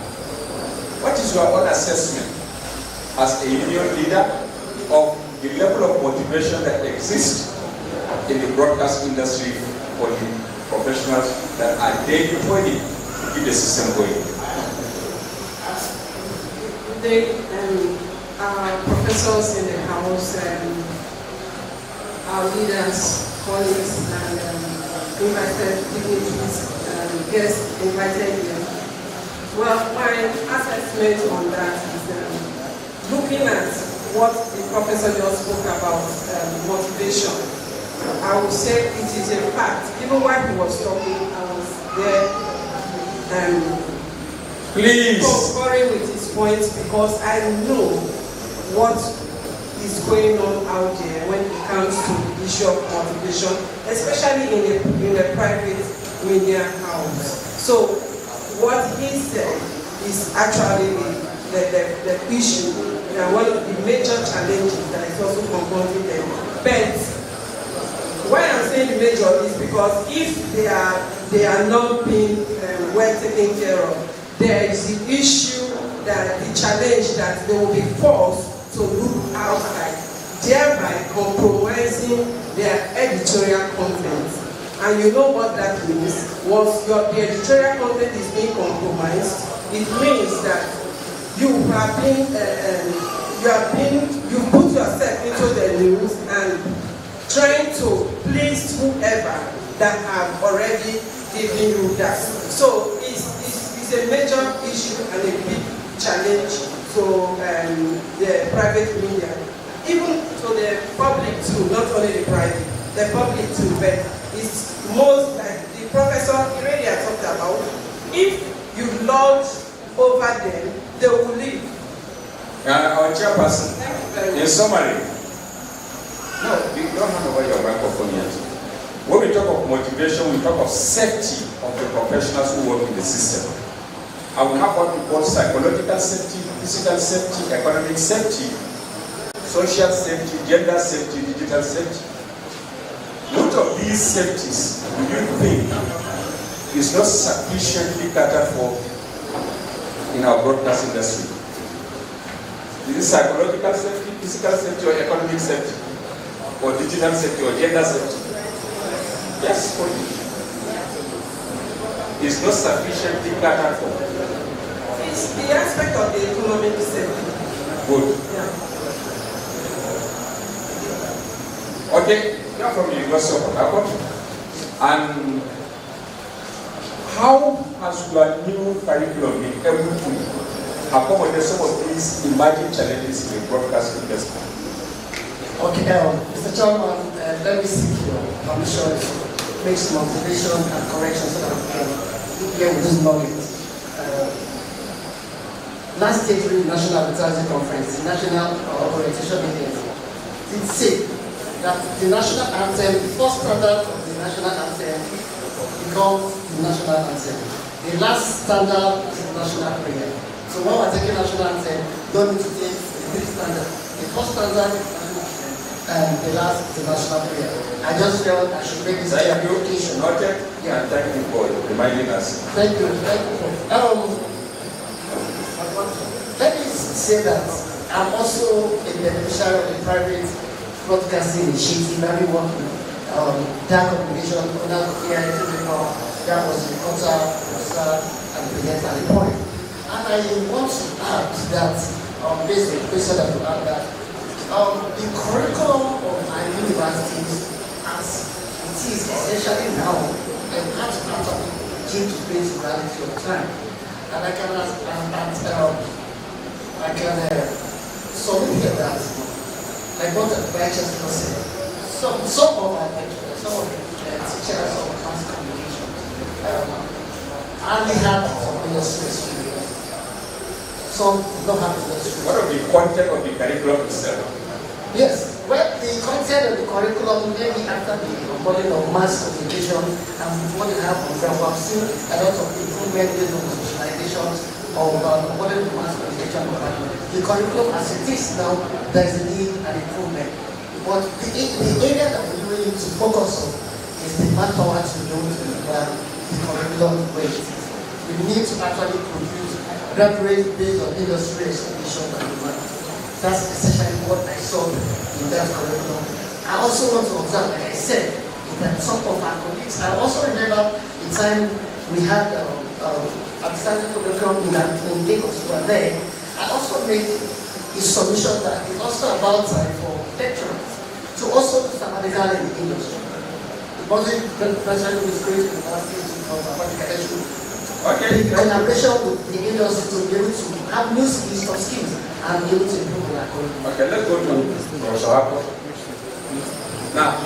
What is your own assessment as a union leader of the level of motivation that exists in the broadcast industry for the professionals that are daily employed to keep the system going? Our professors in the house, our leaders, colleagues, and invited dignitaries, guests invited here. Well, my assessment on that is looking at what the professor just spoke about, motivation. I would say it is a fact. Even while he was talking, I was there please concurring with his points, because I know what is going on out there when it comes to the issue of motivation, especially in the private media house. So what he said is actually the issue, one of the major challenges that is also confronting them. But why I'm saying the major is because if they are not being well taken care of, there is the issue that the challenge that they will be forced to look outside, thereby compromising their editorial content. And you know what that means. Once the editorial content is being compromised, it means that you put yourself into the news and trying to please whoever that have already given you that. So it's a major issue and a big challenge to the private media, even to the public too, not only the private, the public too, but it's most like the professor already talked about. If you lord over them, they will leave. Our chairperson, in summary, no, you don't hand over your microphone yet. When we talk of motivation, we talk of safety of the professionals who work in the system. And we have what we call psychological safety, physical safety, economic safety, social safety, gender safety, digital safety. Which of these safeties do you think is not sufficiently catered for in our broadcast industry? Is it psychological safety, physical safety, or economic safety, or digital safety, or gender safety? Yes, for you. is not sufficiently catered for? It's the aspect of the economic sector. Good. Yeah. Okay, you are from the University of Port Harcourt, and how has your new curriculum been able to accommodate some of these emerging challenges in the broadcast industry? Okay, Mr. Chairman, let me seek your permission to make some observation and correction so that we can get with this knowledge. Last year during the National Advertising Conference, the National Orientation Meeting did say that the national anthem, the first standard of the national anthem becomes the national anthem. The last standard is the national prayer. So when we're taking national anthem, don't need to take the three standards. The first standard is national anthem, and the last is the national prayer. I just felt I should make this clarification. Noted. Yeah, thank you for reminding us. Thank you. Thank you. Let me say that I'm also a beneficiary of the private broadcasting initiative. I work with dark communication under AIT before. That was the reporter, producer, and presenter at the point. And I want to add that, based on the question that you asked, that the curriculum of my universities, as it is essentially now, and part of the change to face reality of time. And I can submit here that, like what the Vice Chancellor said, some of our lecturers, some of the teachers of mass communication, only have some industry experience. Some don't have industry. What of the content of the curriculum itself? Yes, well, the content of the curriculum, maybe after the onboarding of mass communication and what they have on ground, I've seen a lot of improvement based on the specializations of onboarding of mass communication department. The curriculum as it is now, there is a need and improvement. But the area that we're going to focus on is the manpower to be able to deliver the curriculum where it is. We need to actually produce graduates based on industry expectation and demand. That's essentially what I saw in that curriculum. I also want to observe, like I said, that some of our colleagues, I also remember the time we had outstanding curriculum in Lagos, who were there. I also made a submission that it's also about time for lecturers to also do sabbatical in the industry. It wasn't necessarily with great universities to in collaboration with the industry to be able to have new skills or skills and be able to improve their curriculum. Okay, let's go to Professor Harcourt. Now,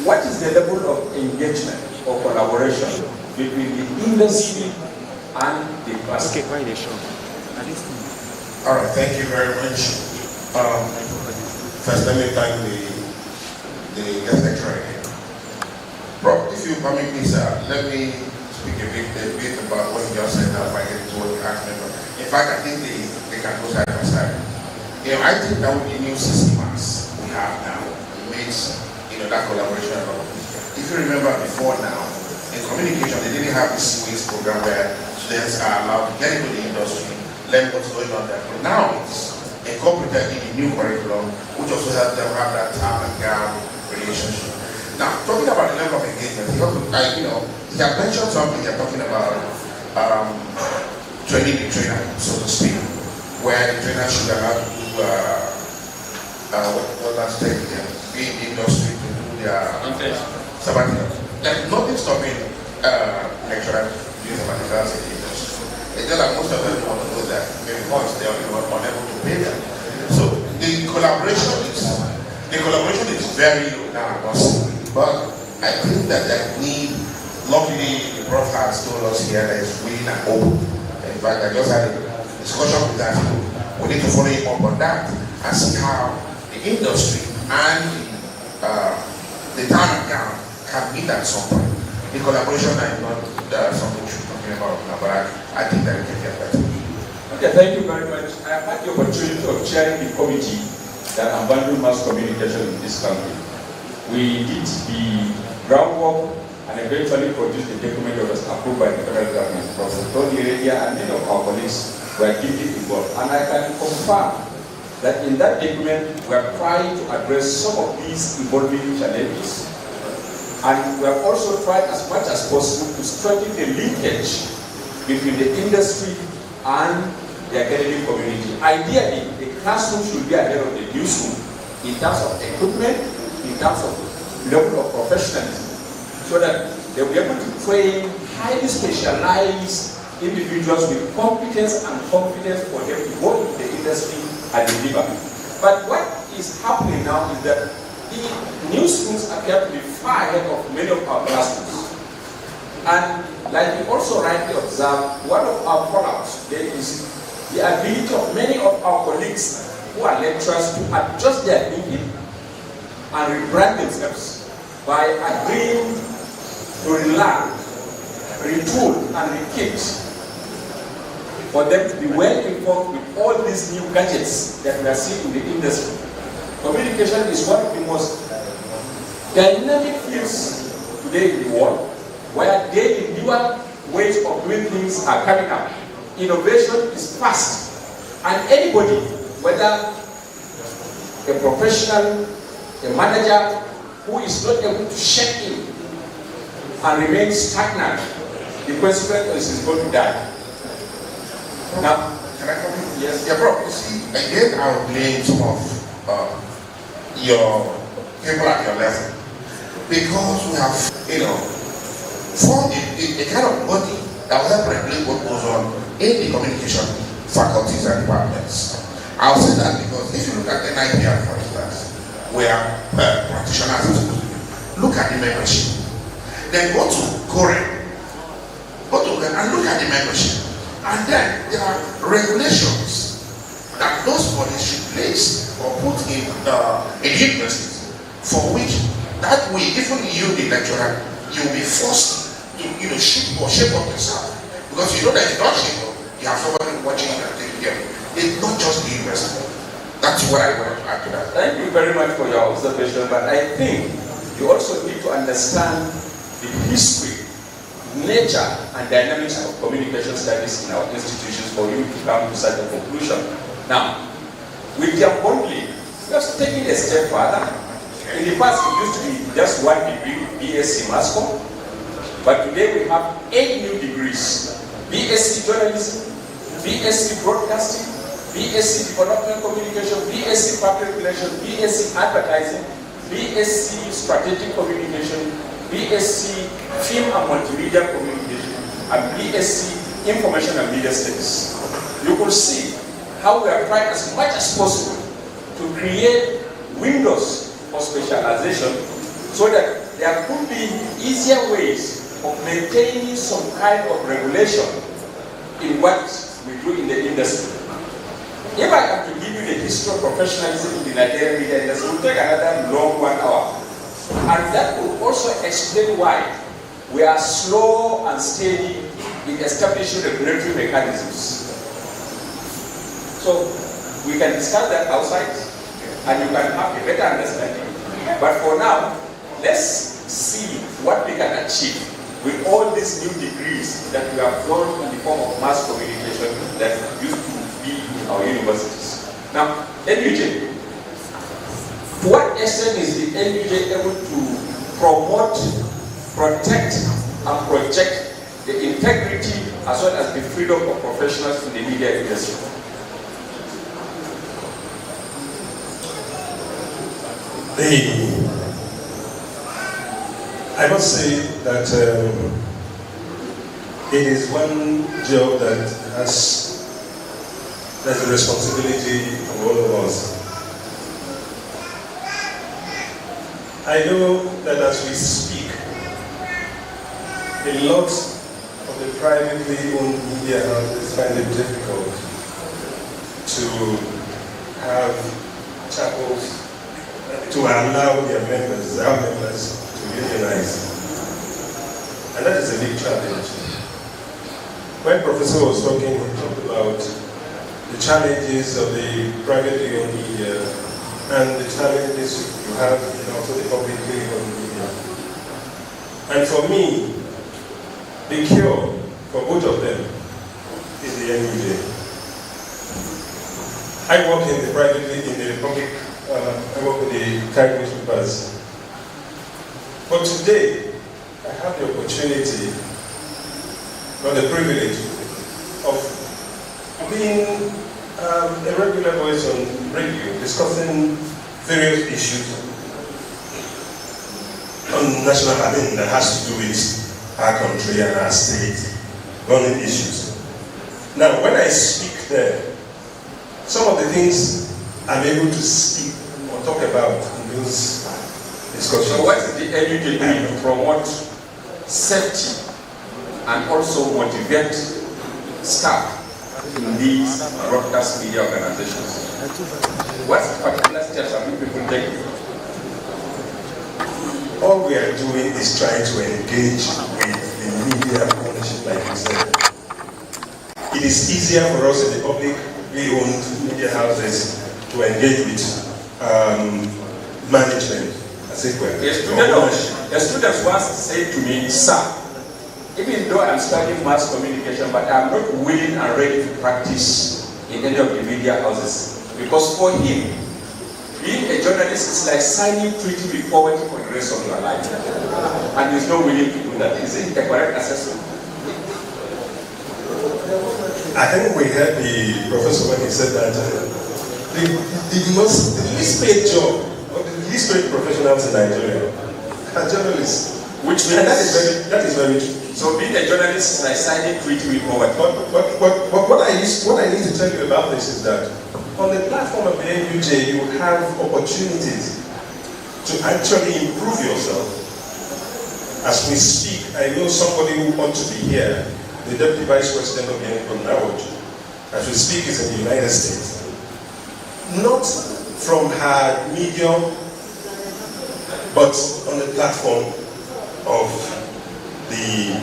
what is the level of engagement or collaboration between the industry and the class? All right, thank you very much. First, let me thank the guest lecturer again. Prof, if you permit me, sir, let me speak a bit about what you just said now by getting to what you asked me. In fact, I think they can go side by side. I think that with the new systems we have now, it makes that collaboration a lot easier. If you remember before now, in communication, they didn't have this CWAs program where students are allowed to get into the industry, learn what's going on there. But now it's incorporated in the new curriculum, which also helps them have that time and gown relationship. Now, talking about the level of engagement, he has mentioned something. You're talking about training the trainer, so to speak, where the trainer should allow to do be in the industry to do their sabbatical. There's nothing stopping lecturers doing sabbaticals in the industry. It's just that most of them don't want to do that because they are unable to pay them. So the collaboration is very low now, but I think that need. Luckily, the Prof has told us here that it's willing and open. In fact, I just had a discussion with that. We need to follow him up on that and see how the industry and the town and gown can meet at some point. The collaboration is not something we should be talking about now, but I think that we can get better. Okay, thank you very much. I have had the opportunity of chairing the committee that abandoned mass communication in this country. We did the groundwork and eventually produced the document that was approved by the federal government. Professor Tony Media and many of our colleagues were deeply involved. And I can confirm that in that document, we are trying to address some of these evolving challenges. And we have also tried as much as possible to strengthen the linkage between the industry and the academic community. Ideally, the classroom should be ahead of the newsroom in terms of equipment, in terms of level of professionalism, so that they'll be able to train highly specialized individuals with competence and confidence for them to go into the industry and deliver. But what is happening now is that the newsrooms appear to be far ahead of many of our classrooms. And like you also rightly observed, one of our fallouts there is the ability of many of our colleagues who are lecturers to adjust their thinking and rebrand themselves by agreeing to relearn, retool, and rekit for them to be well informed with all these new gadgets that we are seeing in the industry. Communication is one of the most dynamic fields today in the world, where daily newer ways of doing things are coming up. Innovation is fast, and anybody, whether a professional, a manager, who is not able to check in and remain stagnant, the consequence is going to die. Now, can I come in? yes. Yeah, bro, you see, again, I will blame some of your people at your level. Because we have, formed a kind of body that will help regulate what goes on in the communication faculties and departments. I'll say that because if you look at NIPR, for instance, where practitioners are supposed to be, look at the membership. Then go to Korea, and look at the membership. And then there are regulations that those bodies should place or put in universities, for which that way, even you, the lecturer, you'll be forced to shape up yourself. Because you know that if you don't shape up, you have somebody watching you and taking care of you. It's not just the university. That's what I wanted to add to that. Thank you very much for your observation, but I think you also need to understand the history, nature, and dynamics of communication studies in our institutions for you to come to such a conclusion. Now, with their bonding, just taking a step further. In the past, it used to be just 1 degree, BSc Mass Comm, but today we have 8 new degrees: BSc Journalism, BSc Broadcasting, BSc Development Communication, BSc Public Relations, BSc Advertising, BSc Strategic Communication, BSc Film and Multimedia Communication, and BSc Information and Media Studies. You could see how we are trying as much as possible to create windows of specialization so that there could be easier ways of maintaining some kind of regulation in what we do in the industry. If I have to give you the history of professionalism in the Nigerian media industry, it will take another long 1 hour. And that will also explain why we are slow and steady in establishing regulatory mechanisms. So we can discuss that outside, and you can have a better understanding. But for now, let's see what we can achieve with all these new degrees that we have drawn in the form of mass communication that used to be in our universities. Now, NUJ. To what extent is the NUJ able to promote, protect, and project the integrity as well as the freedom of professionals in the media industry? I must say that it is one job that that's a responsibility of all of us. I know that as we speak, a lot of the privately owned media houses find it difficult to have chapels to allow their members, our members, to unionize. And that is a big challenge. When Professor was talking, he talked about the challenges of the privately owned media and the challenges you have in also the publicly owned media. And for me, the cure for both of them is the NUJ. I work in the public, I work with the type newspapers. But today, I have the opportunity, or the privilege, of being a regular voice on radio, discussing various issues on national, that has to do with our country and our state, running issues. Now, when I speak there, some of the things I'm able to speak or talk about in those discussions. So what is the NUJ doing to promote safety and also motivate staff in these broadcast media organizations? What particular steps have you people taken? All we are doing is trying to engage with the media ownership, like you said. It is easier for us in the publicly owned media houses to engage with management, as it were. A student once said to me, "Sir, even though I'm studying mass communication, but I'm not willing and ready to practice in any of the media houses." Because for him, being a journalist is like signing treaty with poverty for the rest of your life. And he's not willing to do that. Is it the correct assessment? I think we heard the professor when he said that the least paid job, or the least paid professionals in Nigeria are journalists. Which means that is very true. So being a journalist is like signing treaty with poverty. But what I need to tell you about this is that on the platform of the NUJ, you have opportunities to actually improve yourself. As we speak, I know somebody who ought to be here, the Deputy Vice President of the NUJ, as we speak, is in the United States. Not from her medium, but on the platform of the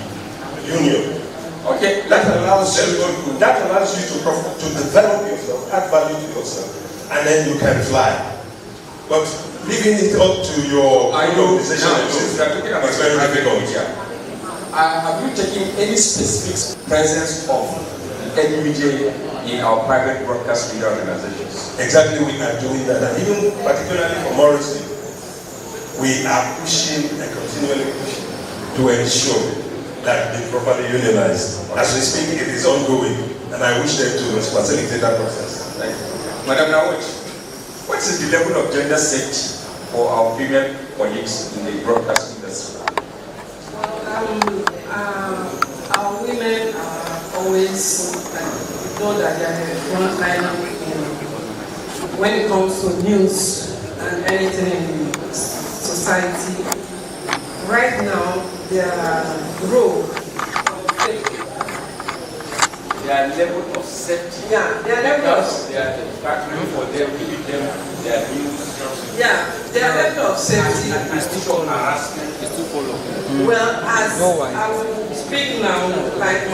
union. Okay, That allows you to develop yourself, add value to yourself, and then you can fly. But leaving it up to your organization since we are talking about is very difficult. Have you taken any specific presence of NUJ in our private broadcast media organizations? Exactly, we are doing that, and even particularly for Maurison, we are pushing and continually pushing to ensure that they properly unionized. As we speak, it is ongoing, and I wish them to facilitate that process. Thank you. Madam Nawaj, what is the level of gender safety for our female colleagues in the broadcast industry? Our women are always know that they are the front line when it comes to news and anything in society. Right now, their role, Their level of safety. yeah, their level of, They are the department for them, giving them their news. yeah, their level of safety. Harassment is to follow. Well, as I will speak now, like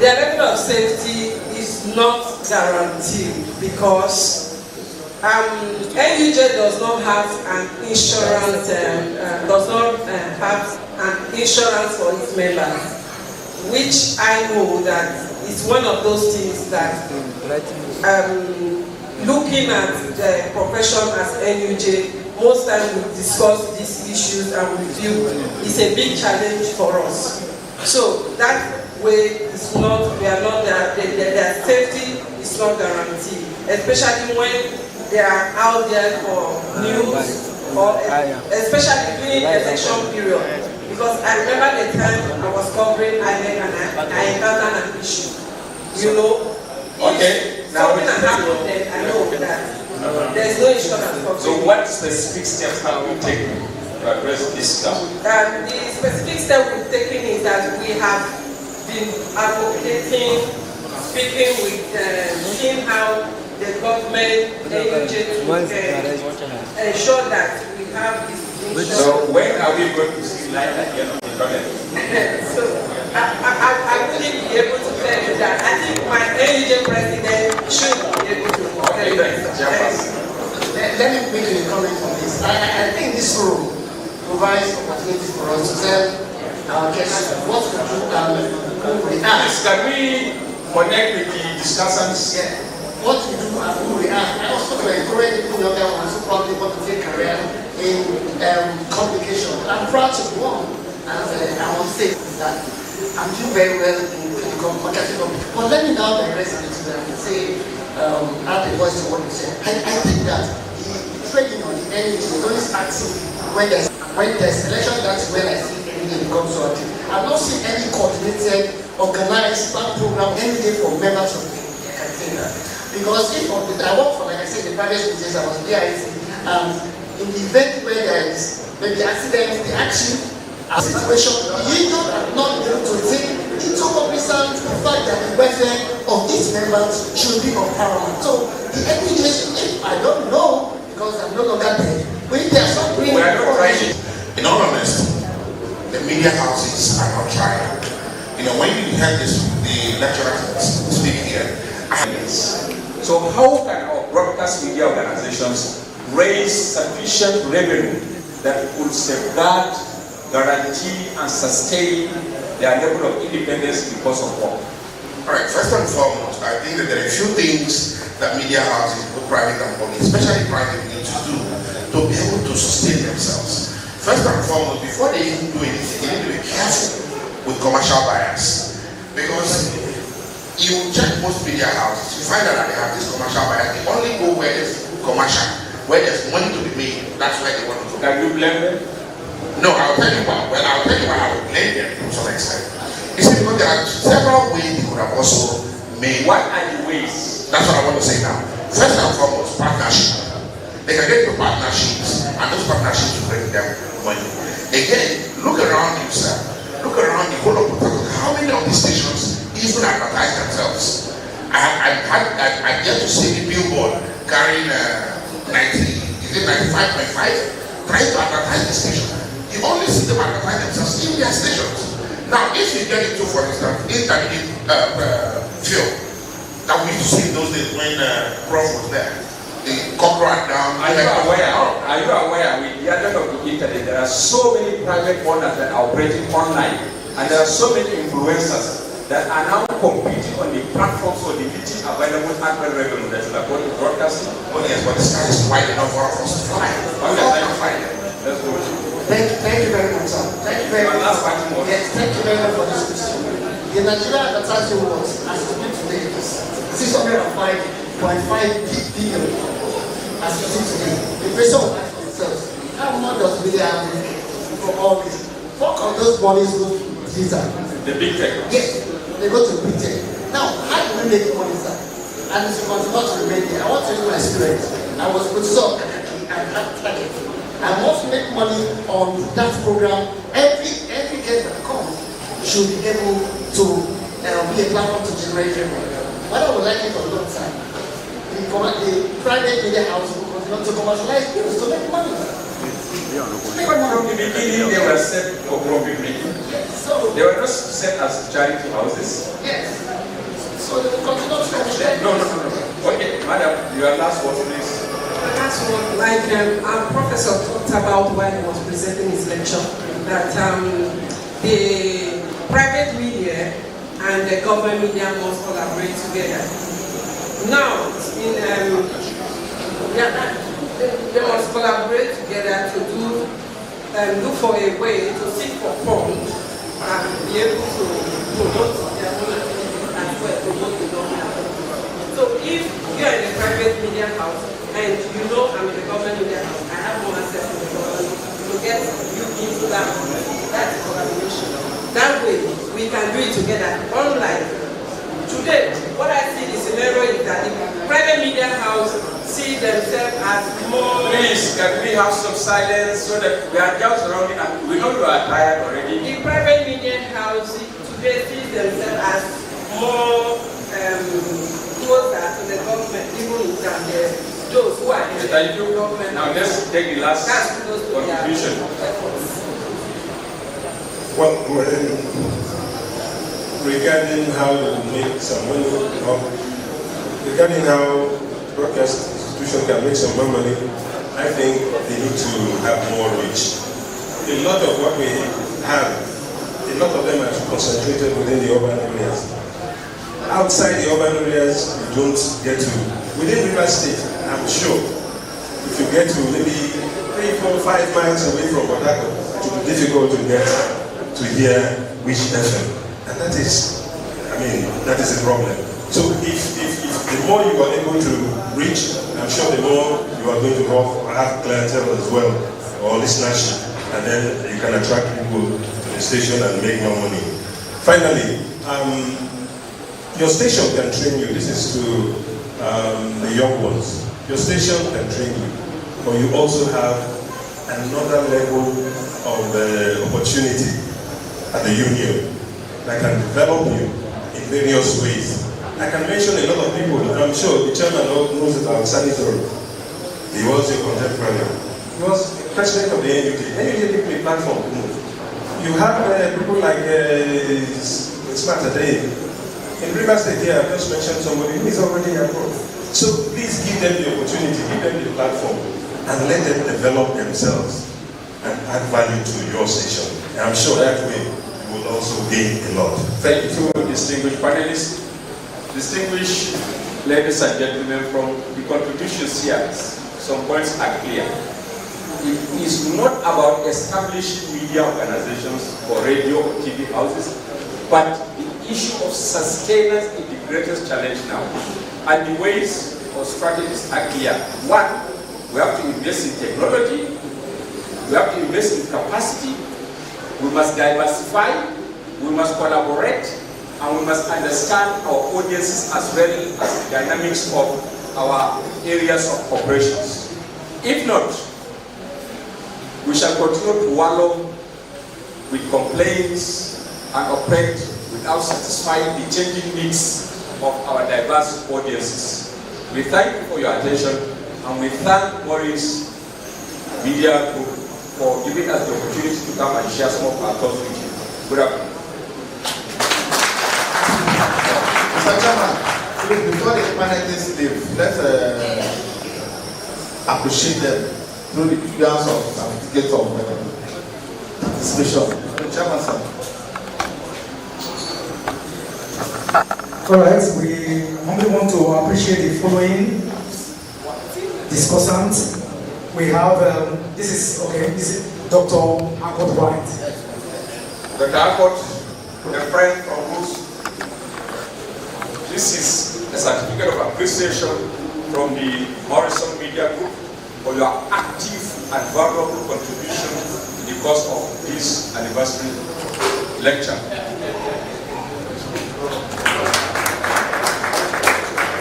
their level of safety is not guaranteed because NUJ does not have an insurance, for its members, which I know that is one of those things that looking at the profession as NUJ, most times we discuss these issues and we feel it's a big challenge for us. So that way is not, their safety is not guaranteed, especially when they are out there for news or especially during election period. Because I remember the time I was covering INEC and I encountered an issue. You know, okay. Something that happened then, I know that there's no insurance coverage. So what specific steps have we taken to address this stuff? The specific step we've taken is that we have been advocating, speaking with, seeing how the government, ensure that we have this insurance. So when are we going to see light at the end of the tunnel? So I wouldn't be able to tell you that. I think my NUJ president should be able to tell you that. Let me make a comment on this. I think this room provides opportunities for us to tell our guests what to do and who we are. Can we connect with the discussants? Yeah. What we do and who we are. I also to encourage people younger ones who probably want to take career in proud to be one, and I want to say that I'm doing very well in the marketing of it. But let me now digress a little bit and say, add a voice to what you said. I think that the trading on the energy is always active when there's election. That's when I see energy becomes so active. I've not seen any coordinated, organized program any day for members of the campaign. Because if I work for, like I said, the private business, I was BIC, and in the event where there is maybe accident, the action, a situation, the union are not able to take into cognizance the fact that the welfare of these members should be of paramount. So the education, if I don't know, because I'm no longer there, but if there's something we are not trying. In all honesty, the media houses are not trying. You know, when you heard the lecturers speak here, so how can our broadcast media organizations raise sufficient revenue that would safeguard, guarantee, and sustain their level of independence because of work? All right, first and foremost, I think that there are a few things that media houses, both private and public, especially private, need to do to be able to sustain themselves. First and foremost, before they even do anything, they need to be careful with commercial bias. Because you check most media houses, you find out that they have this commercial bias. They only go where there's commercial, where there's money to be made. That's where they want to go. Can you blame them? No, I'll tell you why. Well, I'll tell you why I would blame them to some extent. You see, because there are several ways they could have also made. What are the ways? That's what I want to say now. First and foremost, partnership. They can get into partnerships, and those partnerships will bring them money. Again, look around you, sir. Look around the whole of Portugal. How many of these stations even advertise themselves? I've yet to see the billboard carrying 95.5, trying to advertise the station. You only see them advertise themselves in their stations. Now, if you get into, for instance, intermediate film that we used to see in those days when Prof was there, the copyright down. Are you aware with the advent of the internet, there are so many private owners that are operating online, and there are so many influencers that are now competing on the platforms for the little available advert revenue that will go to broadcasting. Oh yes, but the sky is wide enough for us to fly. Let's go. Thank you very much, sir. Thank you very much. Yes, thank you very much for this question. The Nigerian advertising was, as it is today, is 605.5 billion. As it is today, the question will ask themselves, how much does media have for all this? What of those monies go to digital? The big tech. Yes, they go to big tech. Now, how do we make money, sir? And it's continue to remain there. I want to use my experience. I was producer of Kakaki and Target. I want to make money on that program. Every guest that comes should be able to be a platform to generate revenue. Whether we like it or not, sir, the private media house will continue to commercialize news to make money. From the beginning, they were set for profit making. So they were not set as charity houses. Yes. So they will continue to commercialize. No. Okay, madam, your last word, please. The last one, like our professor talked about while he was presenting his lecture, that the private media and the government media must collaborate together. Now, they must collaborate together to look for a way to seek for funds and be able to promote their own activities as well, promote the government. So if you are in a private media house and you know I'm in the government media house, I have more access to the government to get you into that. That's collaboration. That way we can do it together. Unlike today, what I see the scenario is that the private media house see themselves as more. Please, can we have some silence so that we are just rounding up? We know you are tired already. The private media house today sees themselves as more closer to the government, even than those who are in the government. Now let's take the last contribution. Well, regarding how to make some money, regarding how broadcast institutions can make some more money, I think they need to have more reach. A lot of what we have, a lot of them are concentrated within the urban areas. Outside the urban areas, you don't get to. Within River State, I'm sure, if you get to maybe 3, 4, 5 miles away from Port Harcourt, it will be difficult to get to hear which FM. And that is the problem. So if the more you are able to reach, I'm sure the more you are going to have clientele as well, or listenership, and then you can attract people to the station and make more money. Finally, your station can train you. This is to the young ones. Your station can train you, but you also have another level of opportunity at the union that can develop you in various ways. I can mention a lot of people, and I'm sure the chairman knows that I'm senator. He was a contemporary. He was president of the NUJ. NUJ gave me a platform to move. You have people like Smart today. In Rivers State here, I've just mentioned somebody who is already abroad. So please give them the opportunity, give them the platform, and let them develop themselves and add value to your station. And I'm sure that way you will also gain a lot. Thank you to distinguished panelists, distinguished ladies and gentlemen from the contributions here. Some points are clear. It is not about establishing media organizations or radio or TV houses, but the issue of sustenance is the greatest challenge now. And the ways or strategies are clear. One, we have to invest in technology, we have to invest in capacity, we must diversify, we must collaborate, and we must understand our audiences as well as the dynamics of our areas of operations. If not, we shall continue to wallow with complaints and operate without satisfying the changing needs of our diverse audiences. We thank you for your attention, and we thank Maurison Media Group for giving us the opportunity to come and share some of our thoughts with you. Good afternoon. Mr. Chairman, before the panelists leave, let's appreciate them through the years of certificate of participation. Chairman, sir. All right, we only want to appreciate the following discussants. We have, this is Dr. Akot White. Dr. Akot, a friend from Roots. This is a certificate of appreciation from the Maurison Media Group for your active and valuable contribution in the course of this anniversary lecture.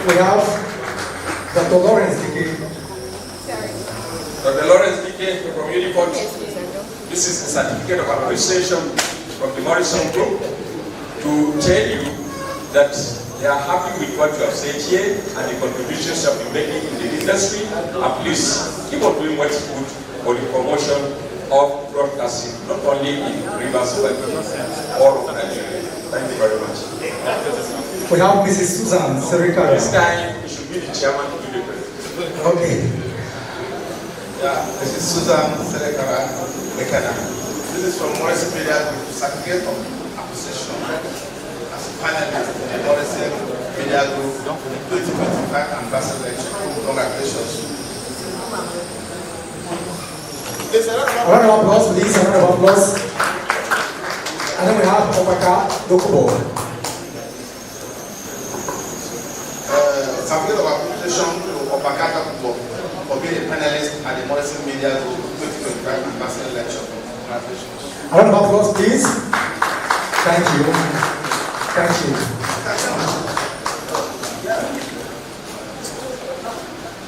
We have Dr. Lawrence Dike. Dr. Lawrence Dike from Uniport. This is a certificate of appreciation from the Maurison Group to tell you that they are happy with what you have said here and the contributions you have been making in the industry. And please keep on doing what is good for the promotion of broadcasting, not only in Rivers but all over Nigeria. Thank you very much. We have Mrs. Susan Serika. This time you should be the chairman to do the president. Okay. Yeah, this is Susan Serika. This is from Maurison Media Group, certificate of appreciation as a panelist in the Maurison Media Group 2025 Ambassador Lecture. Congratulations. A round of applause, please. A round of applause. And then we have Obaka Dokubo. Certificate of appreciation to Obaka Dokubo for being a panelist at the Maurison Media Group 2025 Ambassador Lecture. Congratulations. A round of applause, please. Thank you. Thank you.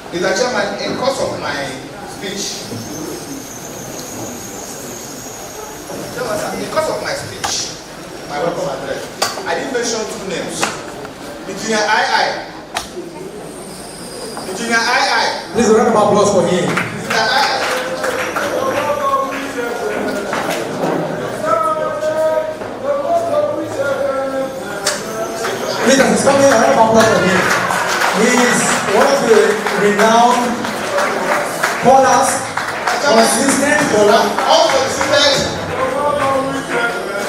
Mr. Chairman, in course of my speech, my welcome address, I didn't mention two names. Engineer II. Please a round of applause for him. Please, as he's coming, a round of applause for him. He is one of the renowned callers, consistent caller. All solicited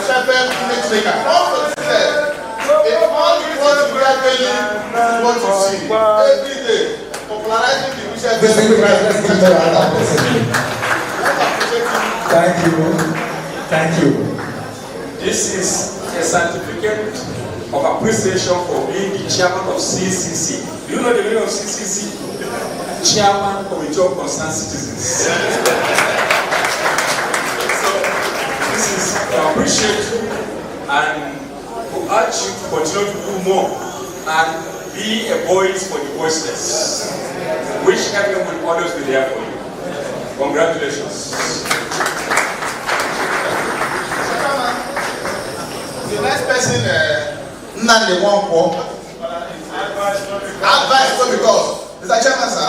shepherd image maker. All solicited. In all the words we are doing, what you see every day, popularizing the wishes. Let's give him a round of applause. Let's appreciate him. Thank you. Thank you. This is a certificate of appreciation for being the chairman of CCC. Do you know the meaning of CCC? Chairman Committee of Concerned Citizens. So this is to appreciate you and to urge you to continue to do more and be a voice for the voiceless. Wish everyone will always be there for you. Congratulations. The next person, Nande Wampo, advice so because, Mr. Chairman, sir,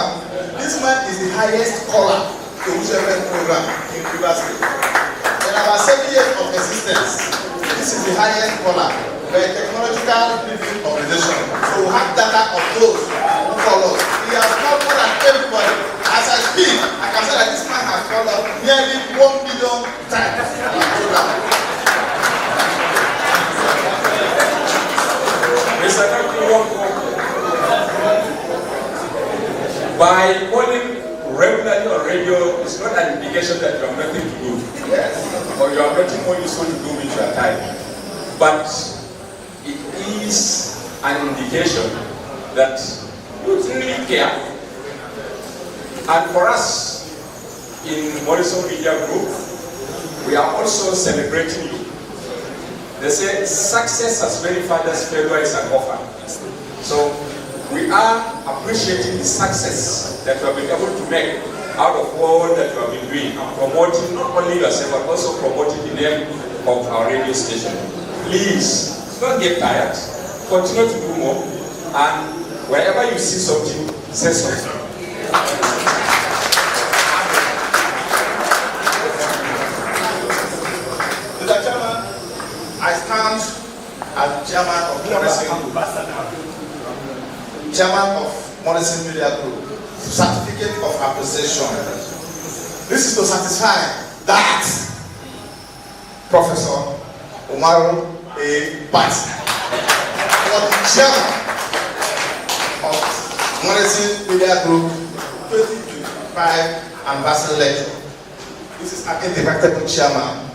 this man is the highest caller to whichever program in River State. In about 7 years of existence, this is the highest caller. We're a technological organization, so we have data of those who call us. He has called more than everybody. As I speak, I can say that this man has called us nearly 1 million times on our program. By calling regularly on radio, it's not an indication that you have nothing to do. Yes. Or you have nothing more useful to do with your time. But it is an indication that you really care. And for us in Maurison Media Group, we are also celebrating you. They say success as many fathers, failure is an offer. So we are appreciating the success that you have been able to make out of all that you have been doing and promoting not only yourself but also promoting the name of our radio station. Please don't get tired. Continue to do more, and wherever you see something, say something. Mr. Chairman, I stand as chairman of Maurison Media Group. Certificate of appreciation. This is to satisfy that Professor Umaru A. Bat was the chairman of Maurison Media Group 2025 anniversary lecture. This is an indefatigable chairman.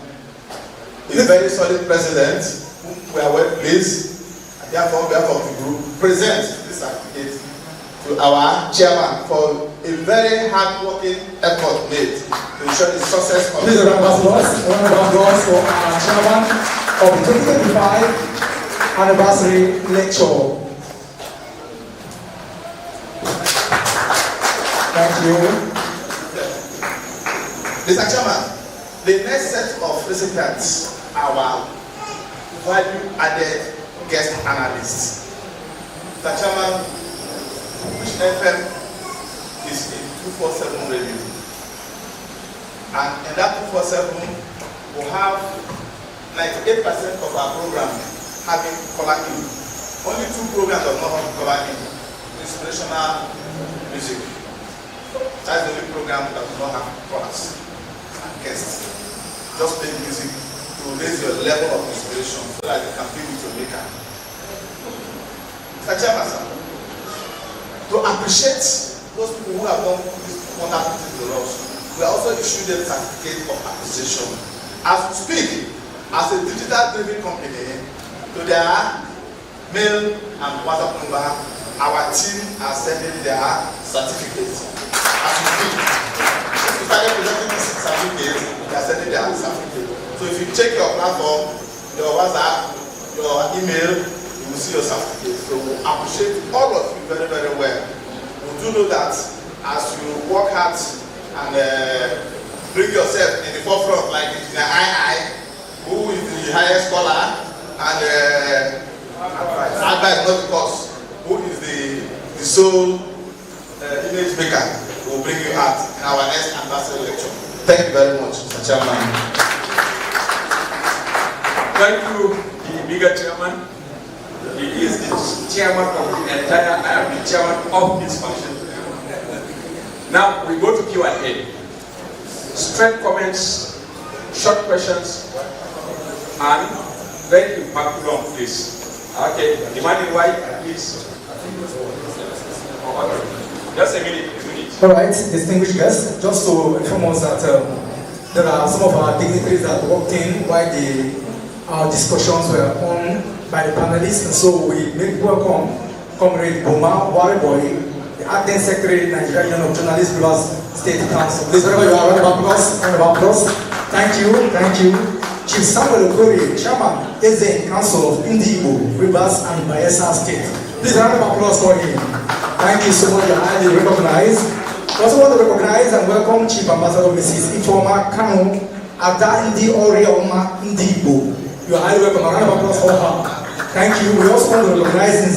He's a very solid president whom we are well pleased, and therefore on behalf of the group present this certificate to our chairman for a very hard-working effort made to ensure the success of Please round of applause for our chairman of the 2025 anniversary lecture. Thank you. Mr. Chairman, the next set of recipients are our value-added guest analysts. Mr. Chairman, which FM is a 247 radio, and in that 247 we have 98% of our program having color in. Only 2 programs does not have color in. Inspirational music. That's the only program that does not have colors and guests. Just play music to raise your level of inspiration so that you can be with your maker. Mr. Chairman, sir, to appreciate those people who have done this wonderful thing to us, we also issue them certificate of appreciation. As we speak, as a digital driven company, to their mail and WhatsApp number, our team are sending their certificates. As we speak, if you started presenting this certificate, they are sending their certificate. So if you check your platform, your WhatsApp, your email, you will see your certificate. So we appreciate all of you very, very well. We do know that as you work hard and bring yourself in the forefront, like in the II, who is the highest scholar, and advice not because who is the sole image maker, will bring you out in our next anniversary lecture. Thank you very much, Mr. Chairman. Thank you, the bigger chairman. He is the chairman of the entire, I am the chairman of this function. Now we go to Q&A. Straight comments, short questions, and very impactful one, please. Okay, demanding why, please. Just a minute. All right, distinguished guests, just to inform us that there are some of our dignitaries that walked in while our discussions were on by the panelists, and so we make welcome Comrade Boma Wariboy, the Acting Secretary, Nigerian Union of Journalists, Rivers State Council. Please, wherever you are, round of applause. Thank you. Chief Samuel Okori, Chairman, Ezen Council of Indigo, Rivers and Bayelsa State. Please, round of applause for him. Thank you so much. You're highly recognized. We also want to recognize and welcome Chief Ambassador Mrs. Ifeoma Kanu Ada Ndi Orioma Indigo. You're highly welcome. A round of applause for her. Thank you. We also want to recognize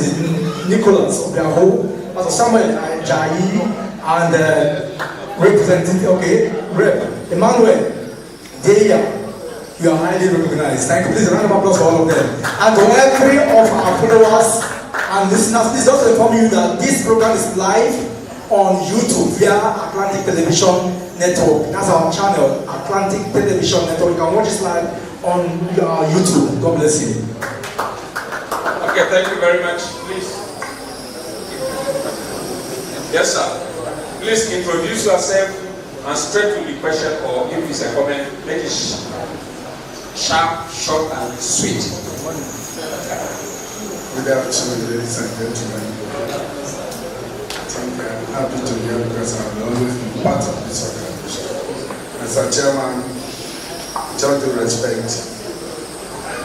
Nicholas Obiaho, Pastor Samuel Ajayi, and Representative, Rep. Emmanuel Deya. You are highly recognized. Thank you. Please, a round of applause for all of them. And to every of our followers and listeners, please just inform you that this program is live on YouTube via Atlantic Television Network. That's our channel, Atlantic Television Network. You can watch this live on YouTube. God bless you. Okay, thank you very much. Please. Yes, sir. Please introduce yourself and straight to the question, or if it's a comment, make it sharp, short, and sweet. Good afternoon, ladies and gentlemen. I think I'm happy to be here because I've always been part of this organization. As a chairman, with all due respect,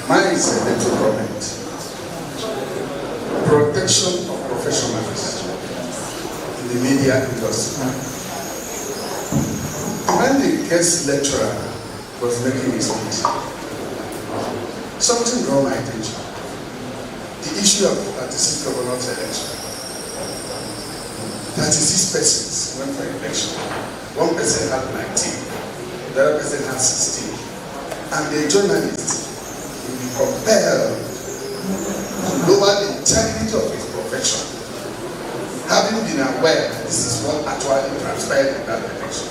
mine is a little comment. Protection of professionals in the media industry. When the guest lecturer was making his speech, something drew my attention. The issue of assistant governor's election. 36 persons went for election. One person had 19, the other person had 16. And the journalist will be compelled to lower the integrity of his profession, having been aware that this is what actually transpired in that election.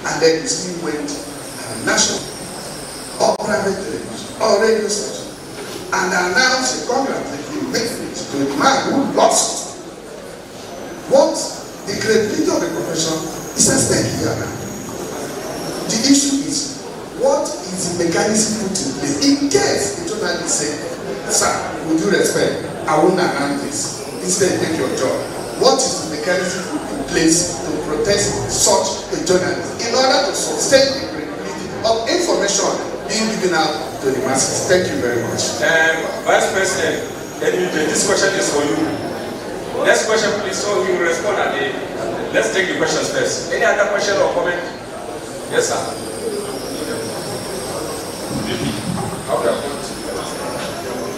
And then he still went national or private television or radio station and announced a congratulatory message to the man who lost. What the credibility of the profession is at stake here now. The issue is, what is the mechanism put in place in case the journalist say, sir, with due respect, I won't announce this. Instead, take your job. What is the mechanism put in place to protect such a journalist in order to sustain the credibility of information being given out to the masses? Thank you very much. Vice President, this question is for you. Next question, please, so he will respond at the end. Let's take the questions first. Any other question or comment? Yes, sir.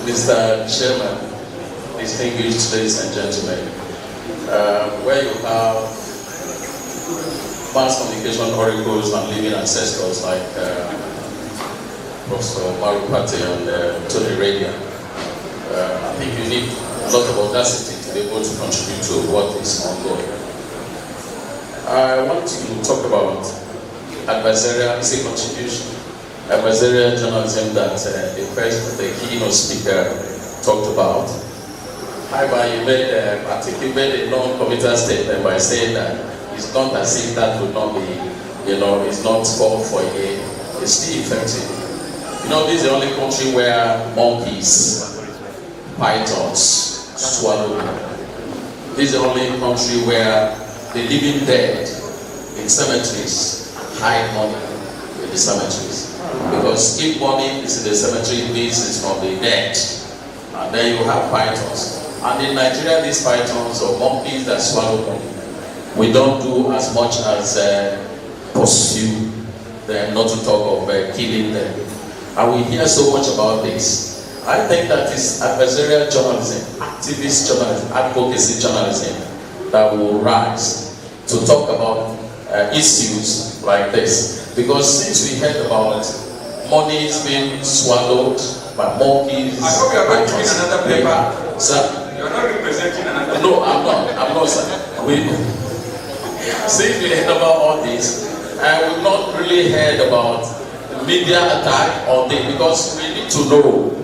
Mr. Chairman, distinguished ladies and gentlemen, where you have mass communication oracles and living ancestors like Professor Marupate and Tony Radio, I think you need a lot of audacity to be able to contribute to what is ongoing. I want to talk about adversarial contribution, adversarial journalism that the keynote speaker talked about. However, I think you made a non-committal statement by saying that it's not as if that would not be, it's not called for again. It's still effective. This is the only country where monkeys, pythons, swallow. This is the only country where the living dead in cemeteries hide money in the cemeteries. Because if money is in the cemetery, it means it's from the dead. And then you have pythons. And in Nigeria, these pythons or monkeys that swallow money, we don't do as much as pursue them, not to talk of killing them. And we hear so much about this. I think that is adversarial journalism, activist journalism, advocacy journalism that will rise to talk about issues like this. Because since we heard about money being swallowed by monkeys, I hope you are not giving another paper. Sir? You are not representing another. No, I'm not, sir. Since we heard about all this, I would not really heard about media attack on this, because we need to know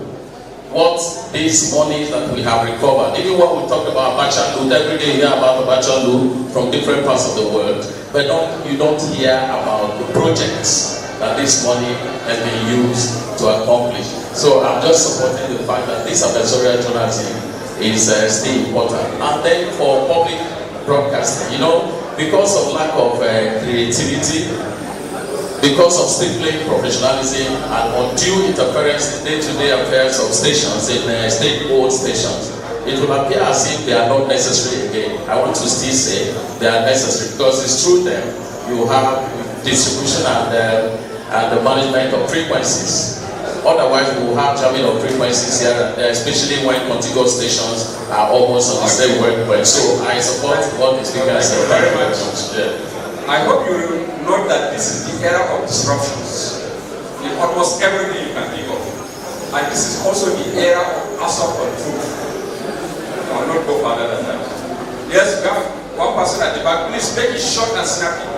what these monies that we have recovered. Even when we talk about Bachalu, every day you hear about the Bachalu from different parts of the world, but you don't hear about the projects that this money has been used to accomplish. So I'm just supporting the fact that this adversarial journalism is still important. And then for public broadcasting, you know, because of lack of creativity, because of strictly professionalism and undue interference in day-to-day affairs of stations, in state-owned stations, it will appear as if they are not necessary again. I want to still say they are necessary because it's through them you have distribution and the management of frequencies. Otherwise, we will have jamming of frequencies here and there, especially when contiguous stations are almost on the same wavelength. So I support what the speakers said. Thank you very much. Yeah. I hope you note that this is the era of disruptions in almost everything you can think of. And this is also the era of assault on truth. I will not go further than that. Yes, we have one person at the back. Please make it short and snappy.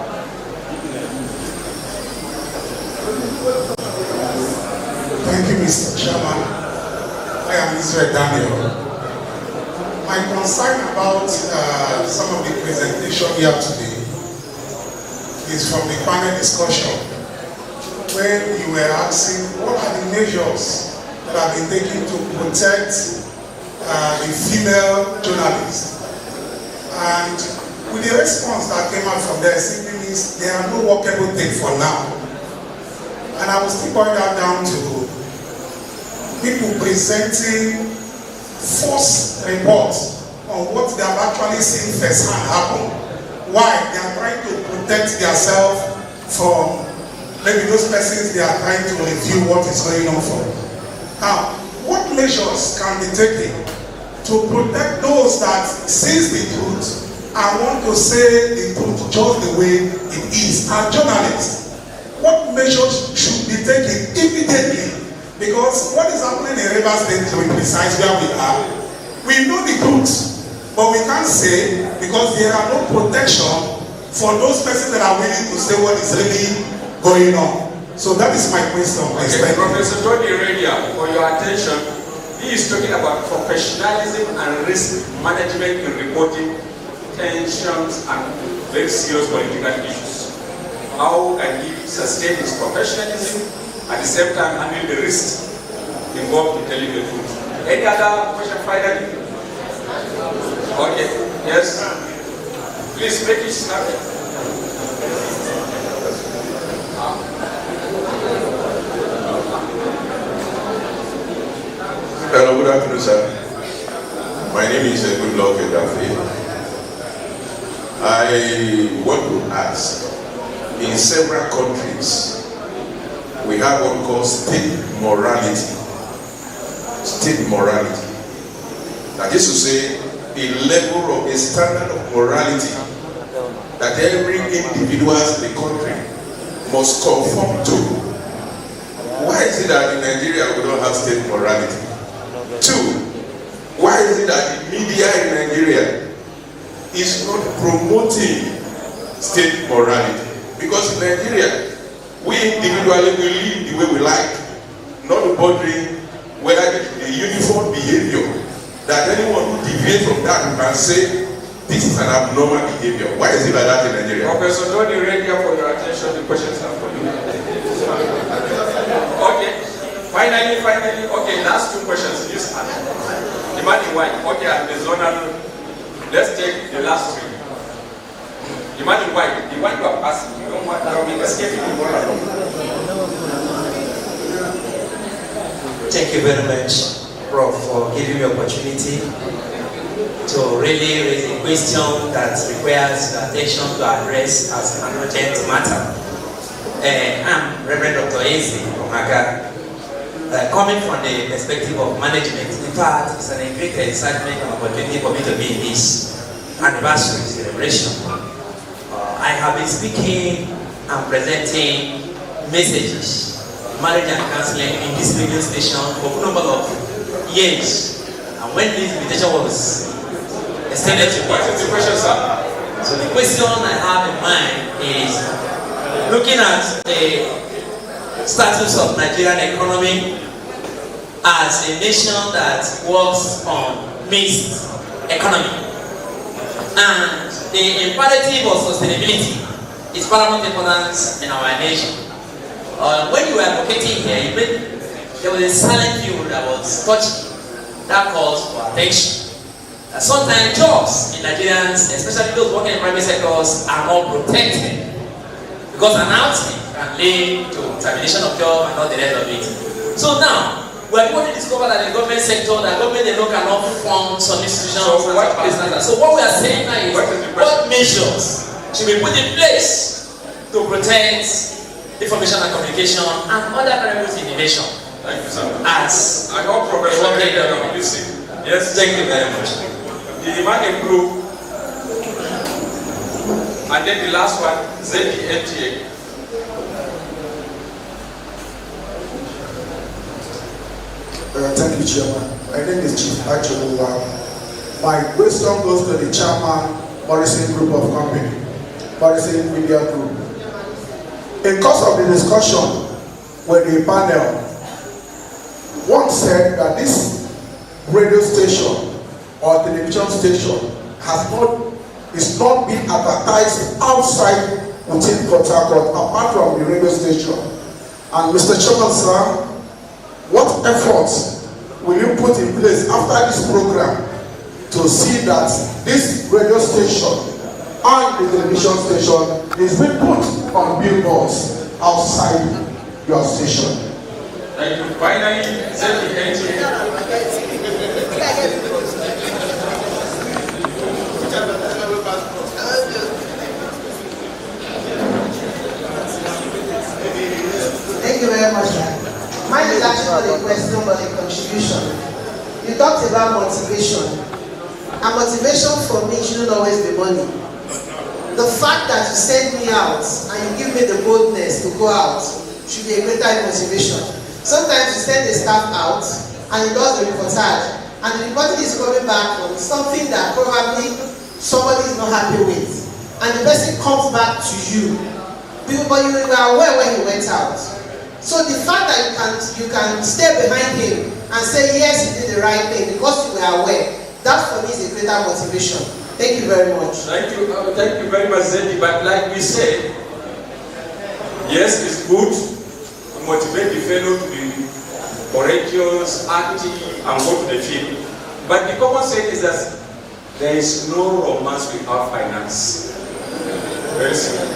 Thank you, Mr. Chairman. I am Israel Daniel. My concern about some of the presentation here today is from the panel discussion when you were asking what are the measures that have been taken to protect the female journalists. And with the response that came out from there simply means there are no workable things for now. And I will still boil that down to people presenting false reports on what they have actually seen firsthand happen. Why? They are trying to protect themselves from maybe those persons they are trying to review what is going on for. Now, what measures can be taken to protect those that sees the truth and want to say the truth just the way it is? As journalists, what measures should be taken immediately? Because what is happening in Rivers State, to be precise where we are, we know the truth, but we can't say because there are no protection for those persons that are willing to say what is really going on. So that is my question. Okay, Professor Tony Radia, for your attention, he is talking about professionalism and risk management in reporting tensions and very serious political issues. How can he sustain his professionalism at the same time handle the risks involved in telling the truth? Any other question finally? Okay, yes. Please make it snappy. Hello, good afternoon, sir. My name is Goodluck Edafe. I want to ask, in several countries, we have what we call state morality. State morality. That is to say, a level of a standard of morality that every individual in the country must conform to. Why is it that in Nigeria we don't have state morality? Two, why is it that the media in Nigeria is not promoting state morality? Because in Nigeria, we individually will live the way we like, not bothering whether it is a uniform behavior that anyone who deviates from that can say this is an abnormal behavior. Why is it like that in Nigeria? Professor Tony Radia, for your attention, the questions are for you. Okay, finally, okay, last two questions. This hand. The man in white, okay, and the zonal. Let's take the last three. The man in white, the one you are passing, you don't want to escape it. Thank you very much, Prof, for giving me opportunity to really raise a question that requires attention to address as an urgent matter. I'm Reverend Dr. Eze Omaga. Coming from the perspective of management, in fact, it's a great excitement and opportunity for me to be in this anniversary celebration. I have been speaking and presenting messages, marriage and counseling in this radio station for a number of years. And when this invitation was extended to me, what is the question, sir? So the question I have in mind is looking at the status of Nigerian economy as a nation that works on mixed economy, and the imperative of sustainability is paramount importance in our nation. When you were advocating here, there was a silent view that was touchy. That calls for attention. Sometimes jobs in Nigerians, especially those working in private sectors, are not protected because announcement can lead to termination of job and all the rest of it. So now, we are able to discover that the government sector, the government alone cannot fund some institutions. So what we are saying now is what measures should be put in place to protect information and communication and other variables in innovation. Thank you, sir. As I hope Professor will listen. Yes, thank you very much. The market group, and then the last one, ZDNTA. Thank you, Chairman. My name is Chief Acholuwa. My question goes to the Chairman, Maurison Group of Company, Maurison Media Group. In course of the discussion with the panel, one said that this radio station or television station is not being advertised outside within Port Harcourt apart from the radio station. And Mr. Chairman, sir, what efforts will you put in place after this program to see that this radio station and the television station is being put on billboards outside your station? Thank you. Finally, ZDNTA. Thank you very much, sir. Mine is actually not a question but a contribution. You talked about motivation. And motivation for me shouldn't always be money. The fact that you send me out and you give me the boldness to go out should be a greater motivation. Sometimes you send a staff out and he does the reportage and the reporting is coming back on something that probably somebody is not happy with. And the person comes back to you. But you were aware when he went out. So the fact that you can stay behind him and say yes, he did the right thing because you were aware, that for me is a greater motivation. Thank you very much. Thank you very much, Zedi. But like we said, yes, it's good to motivate the fellow to be courageous, active, and go to the field. But the common saying is that there is no romance without finance. Very simple.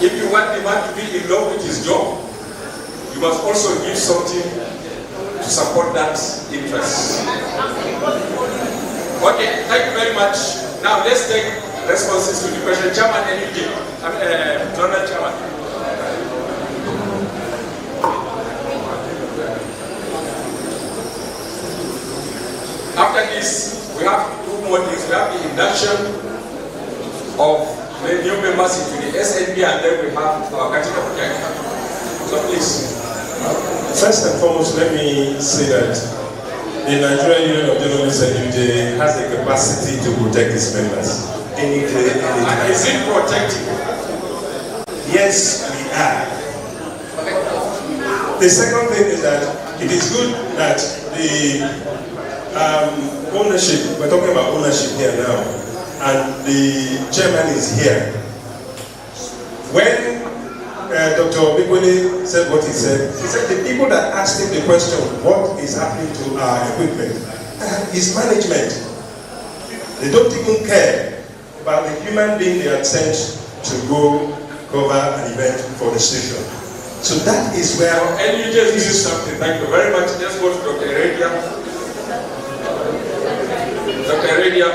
If you want the man to be in love with his job, you must also give something to support that interest. Okay, thank you very much. Now let's take responses to the question. Chairman, Donald Chairman. After this, we have two more things. We have the induction of the new members into the SNB, and then we have our catching up project. So please. First and foremost, let me say that the Nigerian Union of Journalists and UJ has the capacity to protect its members. Any day, any time. Is it protecting? Yes, we are. The second thing is that it is good that the ownership, we're talking about ownership here now, and the chairman is here. When Dr. Bigwele said what he said the people that asked him the question, what is happening to our equipment, is management. They don't even care about the human being they had sent to go cover an event for the station. So that is where... And you just did something. Thank you very much. Let's go to Dr. Radia. Dr. Radia.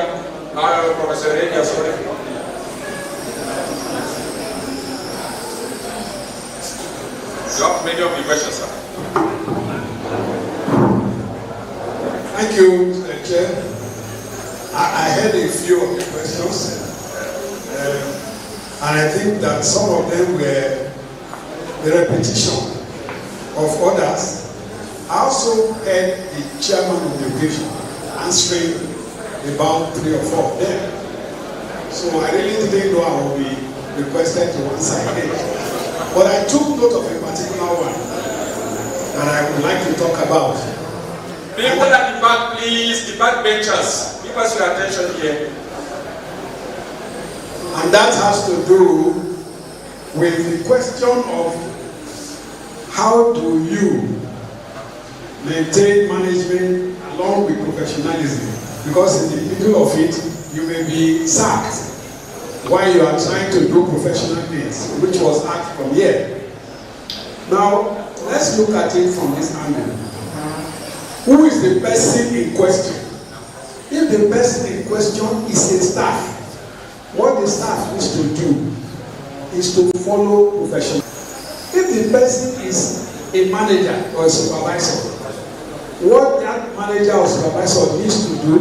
Professor Radia, sorry. You have many of the questions, sir. Thank you, Mr. Chair. I heard a few of the questions, and I think that some of them were the repetition of others. I also heard the chairman of the occasion answering about 3 or 4 of them. So I really didn't know I would be requested to answer again. But I took note of a particular one that I would like to talk about. People at the back, please, the back benchers, give us your attention here. And that has to do with the question of how do you maintain management along with professionalism? Because in the middle of it, you may be sacked while you are trying to do professional things, which was asked from here. Now, let's look at it from this angle. Who is the person in question? If the person in question is a staff, what the staff needs to do is to follow professional. If the person is a manager or a supervisor, what that manager or supervisor needs to do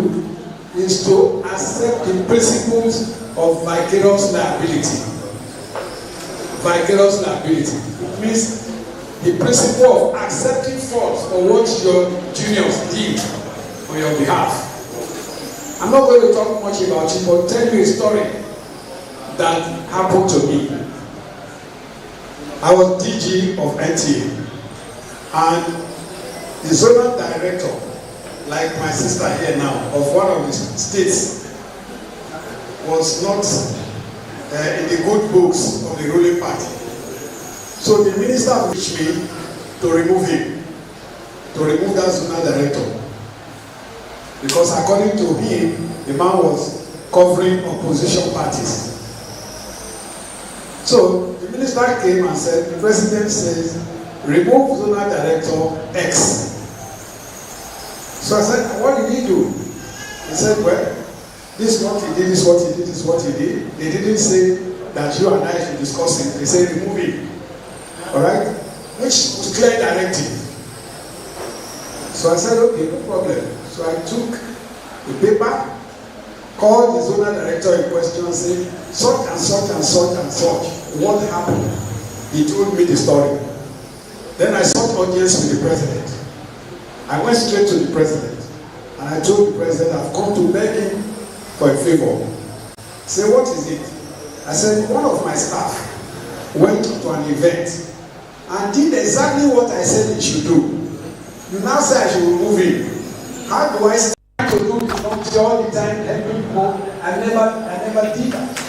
is to accept the principles of vicarious liability. Vicarious liability. It means the principle of accepting fault for what your juniors did on your behalf. I'm not going to talk much about it, but tell you a story that happened to me. I was DG of NTA, and the zonal director, like my sister here now, of one of the states, was not in the good books of the ruling party. So the minister wished me to remove him, to remove that zonal director. Because according to him, the man was covering opposition parties. So the minister came and said, the president says, remove zonal director X. So I said, what did he do? He said, well, this is what he did, this is what he did, this is what he did. They didn't say that you and I should discuss it. They said, remove him. Alright? Which was clear directive. So I said, okay, no problem. So I took the paper, called the zonal director in question and said, such and such and such and such, what happened? He told me the story. Then I sought audience with the president. I went straight to the president and I told the president, I've come to beg him for a favor. He said, what is it? I said, one of my staff went to an event and did exactly what I said he should do. You now say I should remove him. How do I start to do the function all the time, helping people? I never did that.